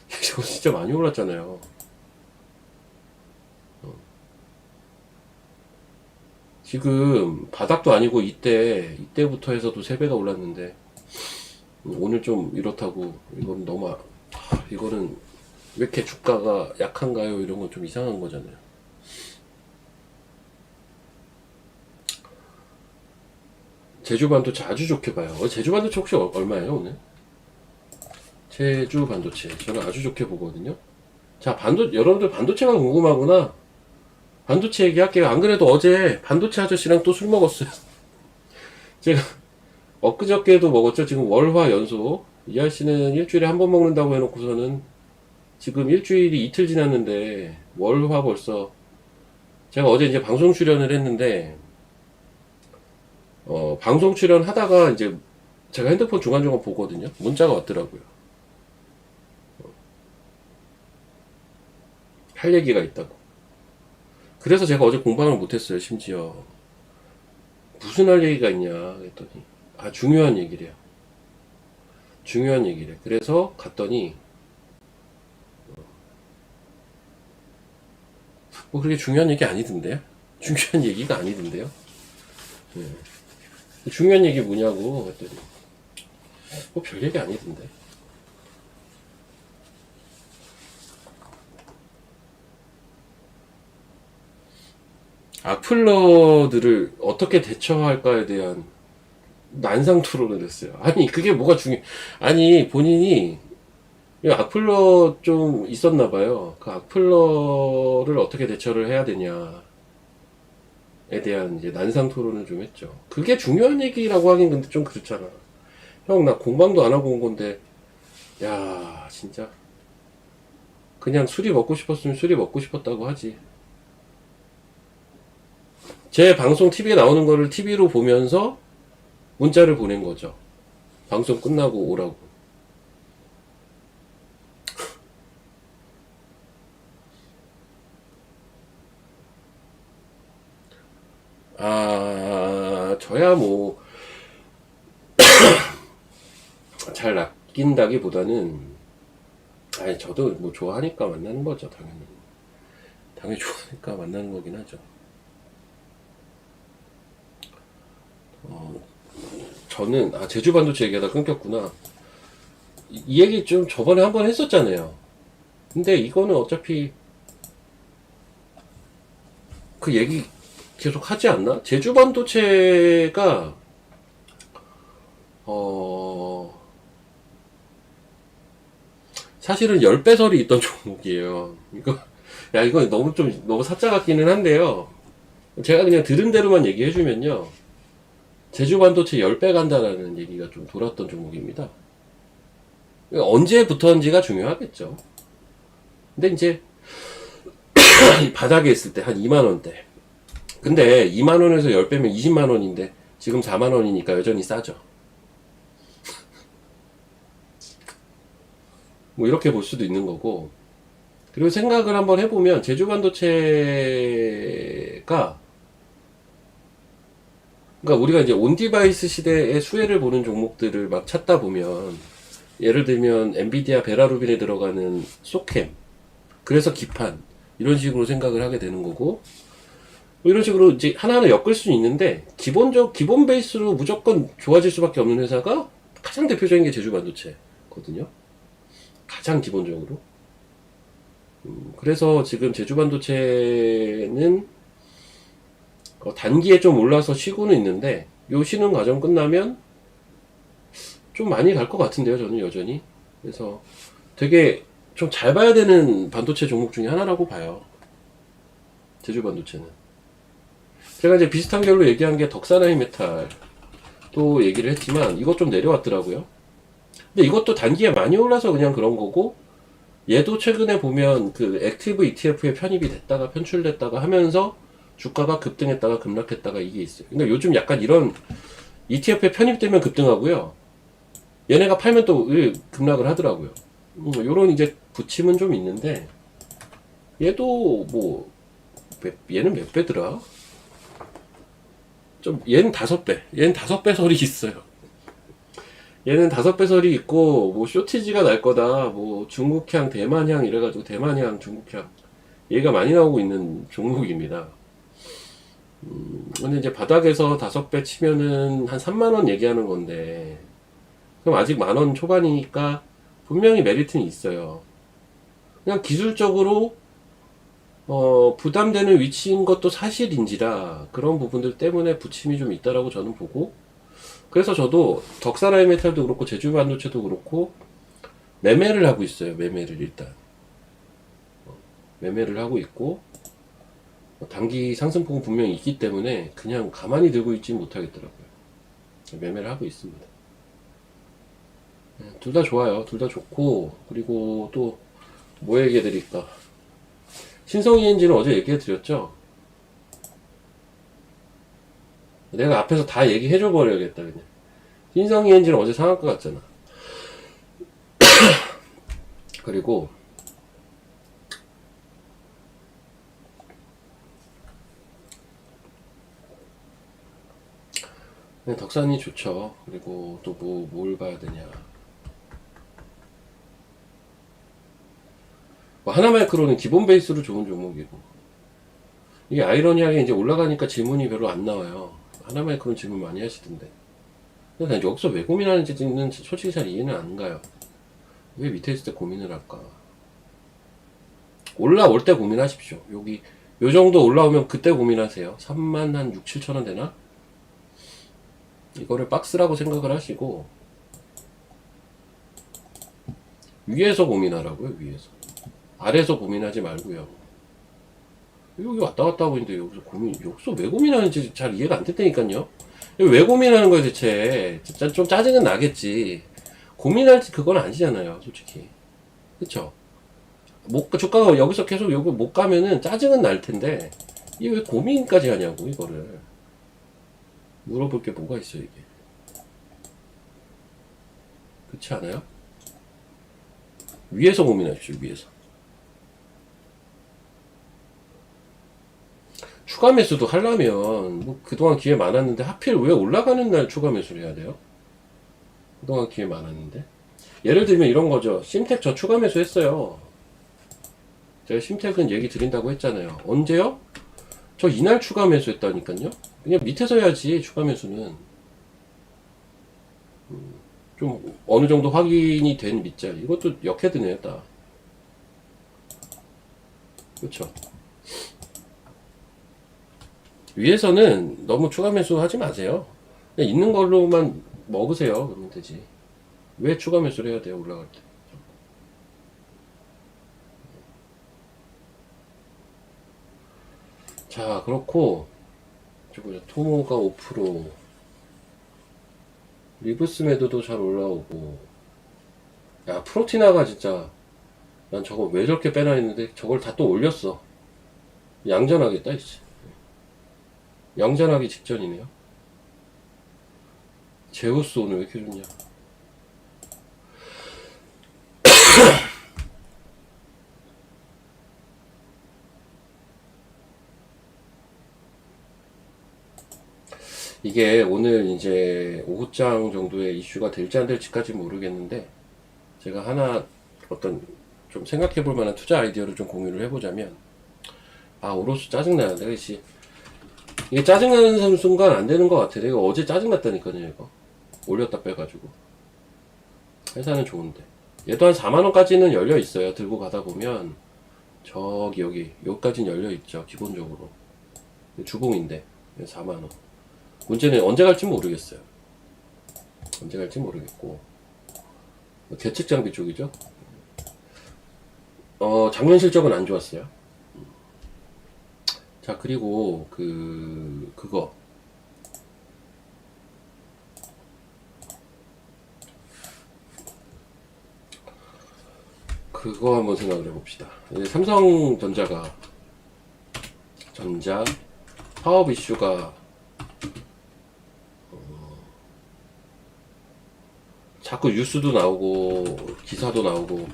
이거 진짜 많이 올랐잖아요. 지금 바닥도 아니고 이때부터 해서도 3배가 올랐는데 오늘 좀 이렇다고 이건 너무 이거는 왜 이렇게 주가가 약한가요? 이런 건 좀 이상한 거잖아요. 제주 반도체 아주 좋게 봐요. 제주 반도체 혹시 얼마예요 오늘? 제주 반도체 저는 아주 좋게 보거든요. 자, 여러분들 반도체가 궁금하구나. 반도체 얘기할게요. 안 그래도 어제 반도체 아저씨랑 또 술 먹었어요. 제가 엊그저께도 먹었죠. 지금 월화 연속. 이 아저씨는 일주일에 한 번 먹는다고 해놓고서는 지금 일주일이 이틀 지났는데 월화 벌써. 제가 어제 이제 방송 출연을 했는데 방송 출연 하다가 이제 제가 핸드폰 중간중간 보거든요. 문자가 왔더라고요. 할 얘기가 있다고. 그래서 제가 어제 공방을 못했어요. 심지어 무슨 할 얘기가 있냐 그랬더니 중요한 얘기래요. 중요한 얘기래. 그래서 갔더니 뭐 그렇게 중요한 얘기 아니던데요? 중요한 얘기가 아니던데요? 네. 중요한 얘기 뭐냐고 했더니 뭐 별 얘기 아니던데. 악플러들을 어떻게 대처할까에 대한 난상 토론을 했어요. 아니 그게 뭐가 아니 본인이 악플러 좀 있었나 봐요. 그 악플러를 어떻게 대처를 해야 되냐에 대한 이제 난상 토론을 좀 했죠. 그게 중요한 얘기라고 하긴 근데 좀 그렇잖아. 형 나 공방도 안 하고 온 건데 야 진짜 그냥 술이 먹고 싶었으면 술이 먹고 싶었다고 하지. 제 방송 TV에 나오는 거를 TV로 보면서 문자를 보낸 거죠. 방송 끝나고 오라고. 저야 뭐 잘 낚인다기보다는 아니 저도 뭐 좋아하니까 만나는 거죠. 당연히 좋아하니까 만나는 거긴 하죠. 저는 제주 반도체 얘기하다 끊겼구나. 이 얘기 좀 저번에 한번 했었잖아요. 근데 이거는 어차피 그 얘기 계속 하지 않나? 제주 반도체가 사실은 10배설이 있던 종목이에요. 이거 너무 사짜 같기는 한데요. 제가 그냥 들은 대로만 얘기해주면요. 제주 반도체 10배 간다라는 얘기가 좀 돌았던 종목입니다. 언제부터인지가 중요하겠죠. 근데 이제 바닥에 있을 때 한 2만원대. 근데 2만원에서 10배면 20만원인데 지금 4만원이니까 여전히 싸죠. 뭐 이렇게 볼 수도 있는 거고. 그리고 생각을 한번 해보면 제주 반도체가 그러니까 우리가 이제 온디바이스 시대의 수혜를 보는 종목들을 막 찾다 보면, 예를 들면 엔비디아 베라루빈에 들어가는 소캠, 그래서 기판, 이런 식으로 생각을 하게 되는 거고, 뭐 이런 식으로 이제 하나하나 엮을 수는 있는데, 기본 베이스로 무조건 좋아질 수밖에 없는 회사가 가장 대표적인 게 제주반도체거든요. 가장 기본적으로. 그래서 지금 제주반도체는 단기에 좀 올라서 쉬고는 있는데, 요 쉬는 과정 끝나면 좀 많이 갈 것 같은데요, 저는 여전히. 그래서 되게 좀 잘 봐야 되는 반도체 종목 중에 하나라고 봐요. 제주반도체는. 제가 이제 비슷한 결로 얘기한 게 덕사나이 메탈도 얘기를 했지만, 이것 좀 내려왔더라고요. 근데 이것도 단기에 많이 올라서 그냥 그런 거고, 얘도 최근에 보면 그 액티브 ETF에 편입이 됐다가 편출됐다가 하면서 주가가 급등했다가 급락했다가 이게 있어요. 그러니까 요즘 약간 이런 ETF에 편입되면 급등하고요. 얘네가 팔면 또 급락을 하더라고요. 요런 이제 부침은 좀 있는데, 얘도 뭐, 얘는 몇 배더라? 좀, 얘는 5배. 얘는 5배 설이 있어요. 얘는 5배 설이 있고, 뭐, 쇼티지가 날 거다. 뭐, 중국향, 대만향 이래가지고, 대만향, 중국향. 얘가 많이 나오고 있는 종목입니다. 근데 이제 바닥에서 5배 치면은 한 3만원 얘기하는 건데, 그럼 아직 10,000원 초반이니까 분명히 메리트는 있어요. 그냥 기술적으로 부담되는 위치인 것도 사실인지라 그런 부분들 때문에 부침이 좀 있다라고 저는 보고, 그래서 저도 덕사라이메탈도 그렇고 제주반도체도 그렇고 매매를 하고 있어요. 매매를 일단 매매를 하고 있고, 단기 상승폭은 분명히 있기 때문에 그냥 가만히 들고 있지 못하겠더라고요. 매매를 하고 있습니다. 둘 다 좋아요. 둘 다 좋고, 그리고 또 뭐 얘기해 드릴까? 신성이 엔진은 어제 얘기해 드렸죠? 내가 앞에서 다 얘기해 줘 버려야겠다 그냥. 신성이 엔진은 어제 상한가 갔잖아. 그리고 덕산이 좋죠. 그리고 또 뭘 봐야 되냐. 뭐 하나마이크로는 기본 베이스로 좋은 종목이고, 이게 아이러니하게 이제 올라가니까 질문이 별로 안 나와요. 하나마이크로는 질문 많이 하시던데. 근데 난 여기서 왜 고민하는지는 솔직히 잘 이해는 안 가요. 왜 밑에 있을 때 고민을 할까? 올라올 때 고민하십시오. 여기 요 정도 올라오면 그때 고민하세요. 3만 한 6, 7천 원 되나? 이거를 박스라고 생각을 하시고 위에서 고민하라고요. 위에서. 아래에서 고민하지 말고요. 여기 왔다 갔다 하고 있는데 여기서 왜 고민하는지 잘 이해가 안 됐다니까요. 왜 고민하는 거예요 대체? 진짜 좀 짜증은 나겠지. 고민할지 그건 아니잖아요 솔직히. 그쵸? 주가가 여기서 계속 여기 못 가면은 짜증은 날 텐데, 이게 왜 고민까지 하냐고 이거를. 물어볼 게 뭐가 있어 이게. 그렇지 않아요? 위에서 고민하십시오. 위에서. 추가 매수도 하려면 뭐 그동안 기회 많았는데 하필 왜 올라가는 날 추가 매수를 해야 돼요? 그동안 기회 많았는데. 예를 들면 이런 거죠. 심택 저 추가 매수 했어요. 제가 심택은 얘기 드린다고 했잖아요. 언제요? 저 이날 추가 매수했다니까요. 그냥 밑에서 해야지. 추가 매수는 좀 어느 정도 확인이 된 밑자리. 이것도 역헤드네요. 딱. 그렇죠. 위에서는 너무 추가 매수 하지 마세요. 그냥 있는 걸로만 먹으세요. 그러면 되지. 왜 추가 매수를 해야 돼요? 올라갈 때. 자, 그렇고 토모가 5%, 리브스 매도도 잘 올라오고. 야, 프로티나가 진짜, 난 저거 왜 저렇게 빼나 했는데 저걸 다 또 올렸어. 양전하겠다 이제. 양전하기 직전이네요. 제우스 오늘 왜 이렇게 좋냐. 이게 오늘 이제 오후장 정도의 이슈가 될지 안 될지까지 모르겠는데, 제가 하나 어떤 좀 생각해 볼 만한 투자 아이디어를 좀 공유를 해보자면, 오로수 짜증나요. 내가 이게 짜증나는 순간 안 되는 것 같아. 내가 어제 짜증났다니까요, 이거. 올렸다 빼가지고. 회사는 좋은데. 얘도 한 4만원까지는 열려 있어요. 들고 가다 보면. 저기, 여기까지는 열려 있죠. 기본적으로. 주봉인데. 4만원. 문제는 언제 갈지 모르겠어요. 언제 갈지 모르겠고. 계측 장비 쪽이죠. 작년 실적은 안 좋았어요. 자, 그리고 그거 한번 생각을 해봅시다. 삼성전자가 파업 이슈가 자꾸 뉴스도 나오고 기사도 나오고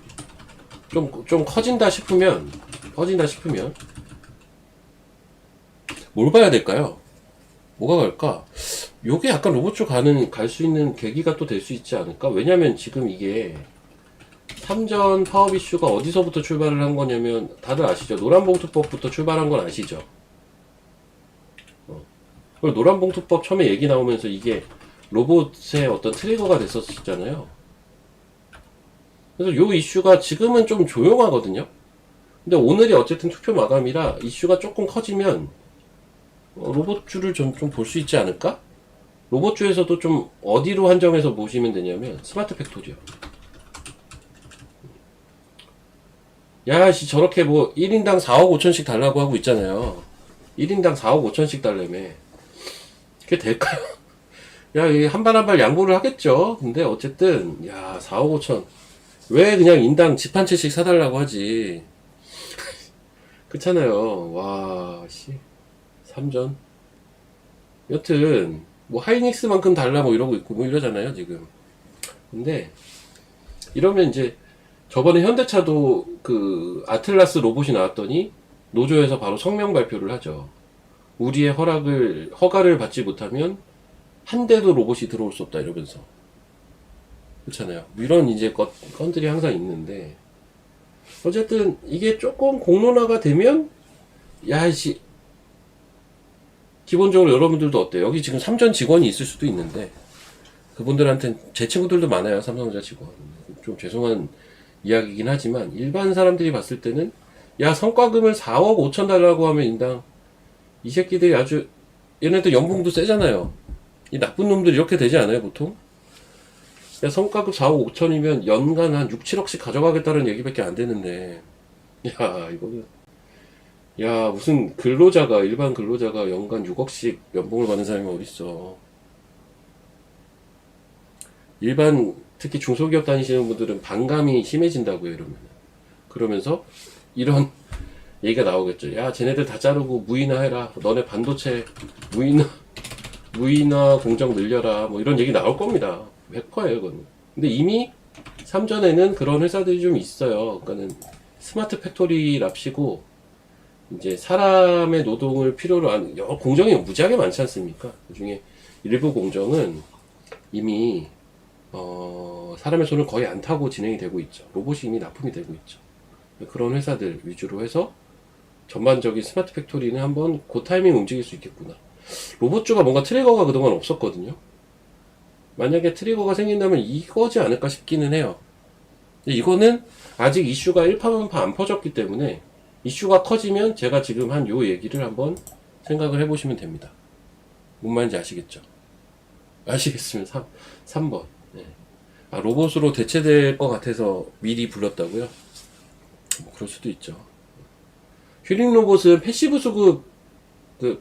좀 커진다 싶으면 뭘 봐야 될까요? 뭐가 갈까? 요게 약간 로봇 쪽 갈 수 있는 계기가 또 될 수 있지 않을까? 왜냐면 지금 이게 삼전 파업 이슈가 어디서부터 출발을 한 거냐면, 다들 아시죠? 노란봉투법부터 출발한 건 아시죠? 그리고 노란봉투법 처음에 얘기 나오면서 이게 로봇의 어떤 트리거가 됐었잖아요. 그래서 요 이슈가 지금은 좀 조용하거든요. 근데 오늘이 어쨌든 투표 마감이라 이슈가 조금 커지면 로봇주를 좀 볼 수 있지 않을까? 로봇주에서도 좀 어디로 한정해서 보시면 되냐면 스마트 팩토리요. 야씨, 저렇게 뭐 1인당 4억 5천씩 달라고 하고 있잖아요. 1인당 4억 5천씩 달래매. 그게 될까요? 야, 이게 한 발 한 발 양보를 하겠죠. 근데 어쨌든 4억 5천 왜 그냥 인당 집 한 채씩 사달라고 하지. 그렇잖아요. 와, 씨. 삼전. 여튼 뭐 하이닉스만큼 달라 뭐 이러고 있고 뭐 이러잖아요 지금. 근데 이러면 이제 저번에 현대차도 아틀라스 로봇이 나왔더니 노조에서 바로 성명 발표를 하죠. 우리의 허가를 받지 못하면 한 대도 로봇이 들어올 수 없다 이러면서. 그렇잖아요. 이런 이제 건들이 항상 있는데, 어쨌든 이게 조금 공론화가 되면 야씨, 기본적으로 여러분들도 어때요? 여기 지금 삼전 직원이 있을 수도 있는데, 그분들한테는 제 친구들도 많아요. 삼성전자 직원. 좀 죄송한 이야기이긴 하지만 일반 사람들이 봤을 때는 성과금을 4억 5천 달라고 하면 인당, 이 새끼들이 아주, 얘네들 연봉도 세잖아요. 이 나쁜 놈들 이렇게 되지 않아요 보통? 성과급 4억 5천이면 연간 한 6, 7억씩 가져가겠다는 얘기밖에 안 되는데, 이거는 무슨 일반 근로자가 연간 6억씩 연봉을 받는 사람이 어딨어. 일반, 특히 중소기업 다니시는 분들은 반감이 심해진다고요, 그러면서 이런 얘기가 나오겠죠. 쟤네들 다 자르고 무인화해라. 너네 반도체 무인화 공정 늘려라. 뭐 이런 얘기 나올 겁니다. 100%예요, 그거는. 근데 이미 삼전에는 그런 회사들이 좀 있어요. 그러니까는 스마트 팩토리랍시고, 이제 사람의 노동을 필요로 하는 공정이 무지하게 많지 않습니까? 그 중에 일부 공정은 이미 사람의 손을 거의 안 타고 진행이 되고 있죠. 로봇이 이미 납품이 되고 있죠. 그런 회사들 위주로 해서 전반적인 스마트 팩토리는 한번 그 타이밍 움직일 수 있겠구나. 로봇주가 뭔가 트리거가 그동안 없었거든요. 만약에 트리거가 생긴다면 이거지 않을까 싶기는 해요. 근데 이거는 아직 이슈가 일파만파 안 퍼졌기 때문에, 이슈가 커지면 제가 지금 한 요 얘기를 한번 생각을 해보시면 됩니다. 뭔 말인지 아시겠죠? 아시겠으면 3번. 네. 로봇으로 대체될 것 같아서 미리 불렀다고요? 뭐 그럴 수도 있죠. 힐링 로봇은 패시브 수급,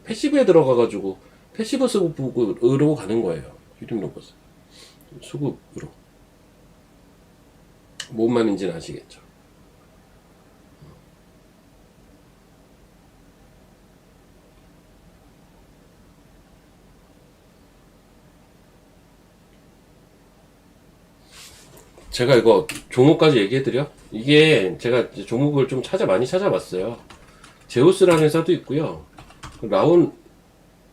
패시브에 들어가가지고 패시브 수급으로 가는 거예요. 힐링 로봇은 수급으로. 뭔 말인지는 아시겠죠? 제가 이거 종목까지 얘기해드려? 이게 제가 종목을 좀 많이 찾아봤어요. 제우스라는 회사도 있고요.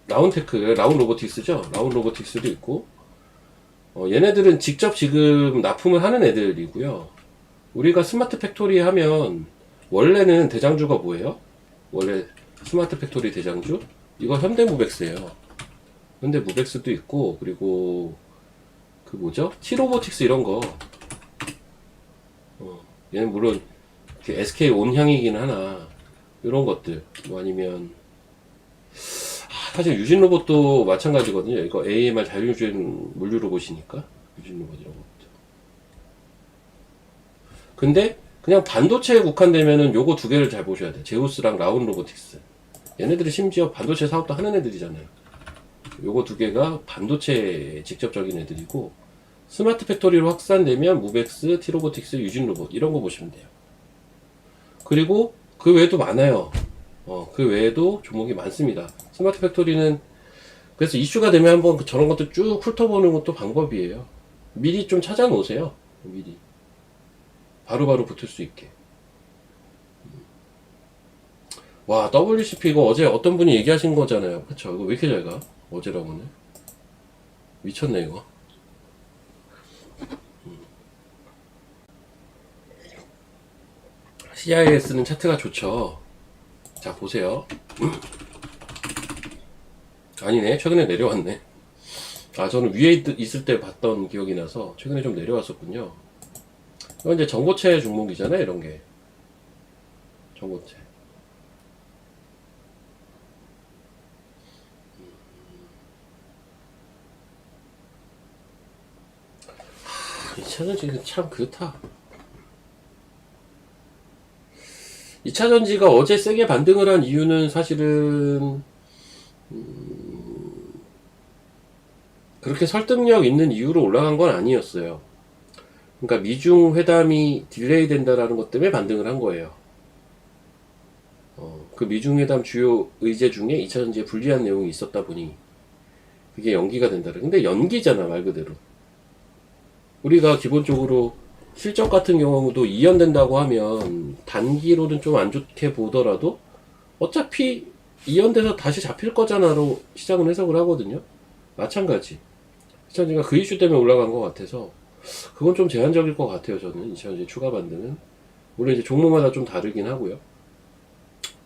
라운테크, 라운 로보틱스죠. 라운 로보틱스도 있고, 얘네들은 직접 지금 납품을 하는 애들이고요. 우리가 스마트 팩토리 하면 원래는 대장주가 뭐예요? 원래 스마트 팩토리 대장주? 이거 현대무벡스예요. 현대무벡스도 있고, 그리고 그 뭐죠? T로보틱스 이런 거. 얘는 물론 SK 온향이긴 하나 이런 것들 뭐 아니면 사실 유진 로봇도 마찬가지거든요. 이거 AMR 자율주행 물류 로봇이니까 유진 로봇 이런 것도. 근데 그냥 반도체에 국한되면은 요거 두 개를 잘 보셔야 돼. 제우스랑 라운 로보틱스. 얘네들이 심지어 반도체 사업도 하는 애들이잖아요. 요거 두 개가 반도체 직접적인 애들이고, 스마트 팩토리로 확산되면 무벡스, T로보틱스, 유진 로봇 이런 거 보시면 돼요. 그리고 그 외에도 많아요. 그 외에도 종목이 많습니다. 스마트 팩토리는 그래서 이슈가 되면 한번 저런 것도 쭉 훑어보는 것도 방법이에요. 미리 좀 찾아놓으세요. 미리 바로바로 붙을 수 있게. 와, WCP 이거 어제 어떤 분이 얘기하신 거잖아요. 그쵸? 이거 왜 이렇게 잘 가? 어제랑 오늘 미쳤네 이거. CIS는 차트가 좋죠. 자, 보세요. 아니네, 최근에 내려왔네. 아, 저는 위에 있을 때 봤던 기억이 나서 최근에 좀 내려왔었군요. 이건 이제 전고체 종목이잖아요, 이런 게. 전고체. 이 차는 지금 참 그렇다. 2차전지가 어제 세게 반등을 한 이유는 사실은 그렇게 설득력 있는 이유로 올라간 건 아니었어요. 그러니까 미중 회담이 딜레이 된다라는 것 때문에 반등을 한 거예요. 그 미중 회담 주요 의제 중에 2차전지에 불리한 내용이 있었다 보니 그게 연기가 된다. 근데 연기잖아, 말 그대로. 우리가 기본적으로 실적 같은 경우도 이연된다고 하면 단기로는 좀 안 좋게 보더라도 어차피 이연돼서 다시 잡힐 거잖아로 시장은 해석을 하거든요. 마찬가지. 2차전지가 그 이슈 때문에 올라간 것 같아서 그건 좀 제한적일 것 같아요. 저는 2차전지 추가 반등은. 물론 이제 종목마다 좀 다르긴 하고요.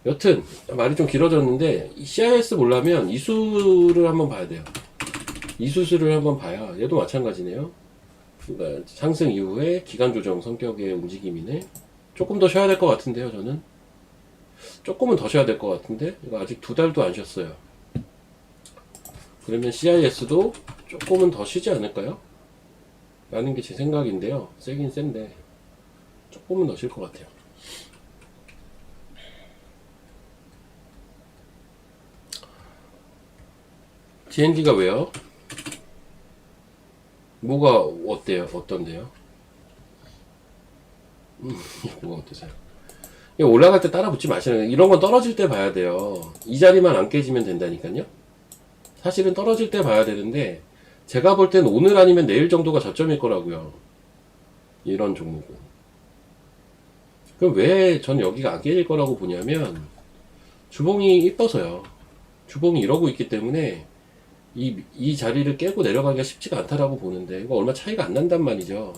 여튼 말이 좀 길어졌는데 CIS 보려면 이수를 한번 봐야 돼요. 이수수를 한번 봐야 얘도 마찬가지네요. 그러니까 상승 이후에 기간 조정 성격의 움직임이네. 조금 더 쉬어야 될 것 같은데요. 저는 조금은 더 쉬어야 될 것 같은데 이거 아직 2달도 안 쉬었어요. 그러면 CIS도 조금은 더 쉬지 않을까요? 라는 게 제 생각인데요. 세긴 센데 조금은 더 쉴 것 같아요. GND가 왜요? 뭐가 어때요? 어떤데요? 뭐가 어떠세요? 이거 올라갈 때 따라 붙지 마시는 거예요. 이런 건 떨어질 때 봐야 돼요. 이 자리만 안 깨지면 된다니까요. 사실은 떨어질 때 봐야 되는데 제가 볼 땐 오늘 아니면 내일 정도가 저점일 거라고요. 이런 종목은. 그럼 왜 전 여기가 안 깨질 거라고 보냐면 주봉이 이뻐서요. 주봉이 이러고 있기 때문에 이 자리를 깨고 내려가기가 쉽지가 않다라고 보는데 이거 얼마 차이가 안 난단 말이죠.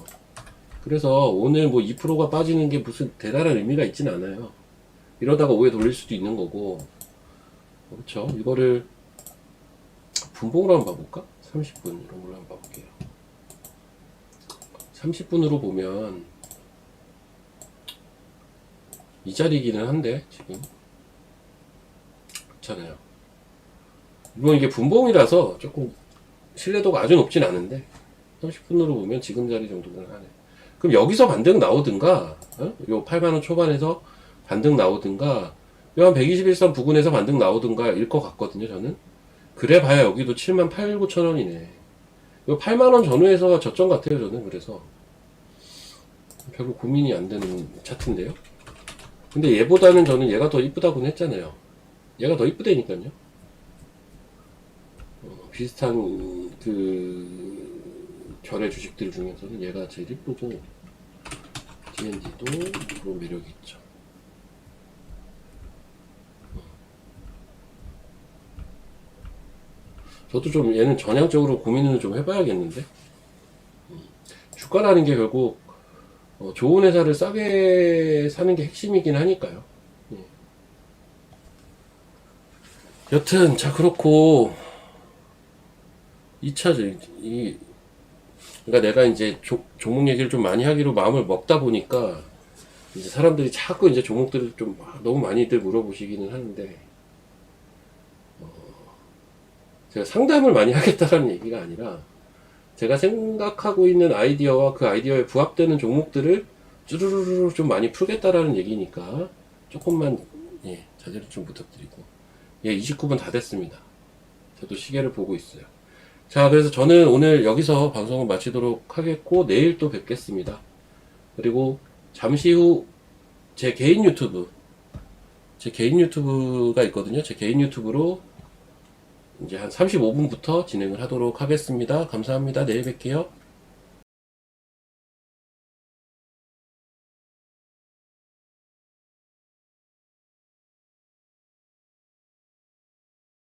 그래서 오늘 뭐 2%가 빠지는 게 무슨 대단한 의미가 있진 않아요. 이러다가 오해 돌릴 수도 있는 거고. 그렇죠. 이거를 분봉으로 한번 봐볼까? 30분 이런 걸로 한번 봐볼게요. 30분으로 보면 이 자리기는 한데 지금 그렇잖아요. 물론 이게 분봉이라서 조금 신뢰도가 아주 높진 않은데 30분으로 보면 지금 자리 정도는 하네. 그럼 여기서 반등 나오든가 요 8만원 초반에서 반등 나오든가 요 한 121선 부근에서 반등 나오든가 일 것 같거든요. 저는 그래 봐야 여기도 7만 8, 9천원이네. 요 8만원 전후에서 저점 같아요. 저는 그래서 별로 고민이 안 되는 차트인데요. 근데 얘보다는 저는 얘가 더 이쁘다고는 했잖아요. 얘가 더 이쁘다니까요. 비슷한 그 결의 주식들 중에서는 얘가 제일 이쁘고 DND도 그런 매력이 있죠. 저도 좀 얘는 전향적으로 고민을 좀 해봐야겠는데. 주가라는 게 결국 좋은 회사를 싸게 사는 게 핵심이긴 하니까요. 예. 여튼 자 그렇고 2차 그러니까 내가 이제 종목 얘기를 좀 많이 하기로 마음을 먹다 보니까 이제 사람들이 자꾸 이제 종목들을 좀 너무 많이들 물어보시기는 하는데 제가 상담을 많이 하겠다라는 얘기가 아니라 제가 생각하고 있는 아이디어와 그 아이디어에 부합되는 종목들을 쭈루루루 좀 많이 풀겠다라는 얘기니까 조금만 예, 자제를 좀 부탁드리고 예, 29분 다 됐습니다. 저도 시계를 보고 있어요. 자, 그래서 저는 오늘 여기서 방송을 마치도록 하겠고 내일 또 뵙겠습니다. 그리고 잠시 후 제 개인 유튜브가 있거든요. 제 개인 유튜브로 이제 한 35분부터 진행을 하도록 하겠습니다. 감사합니다. 내일 뵐게요.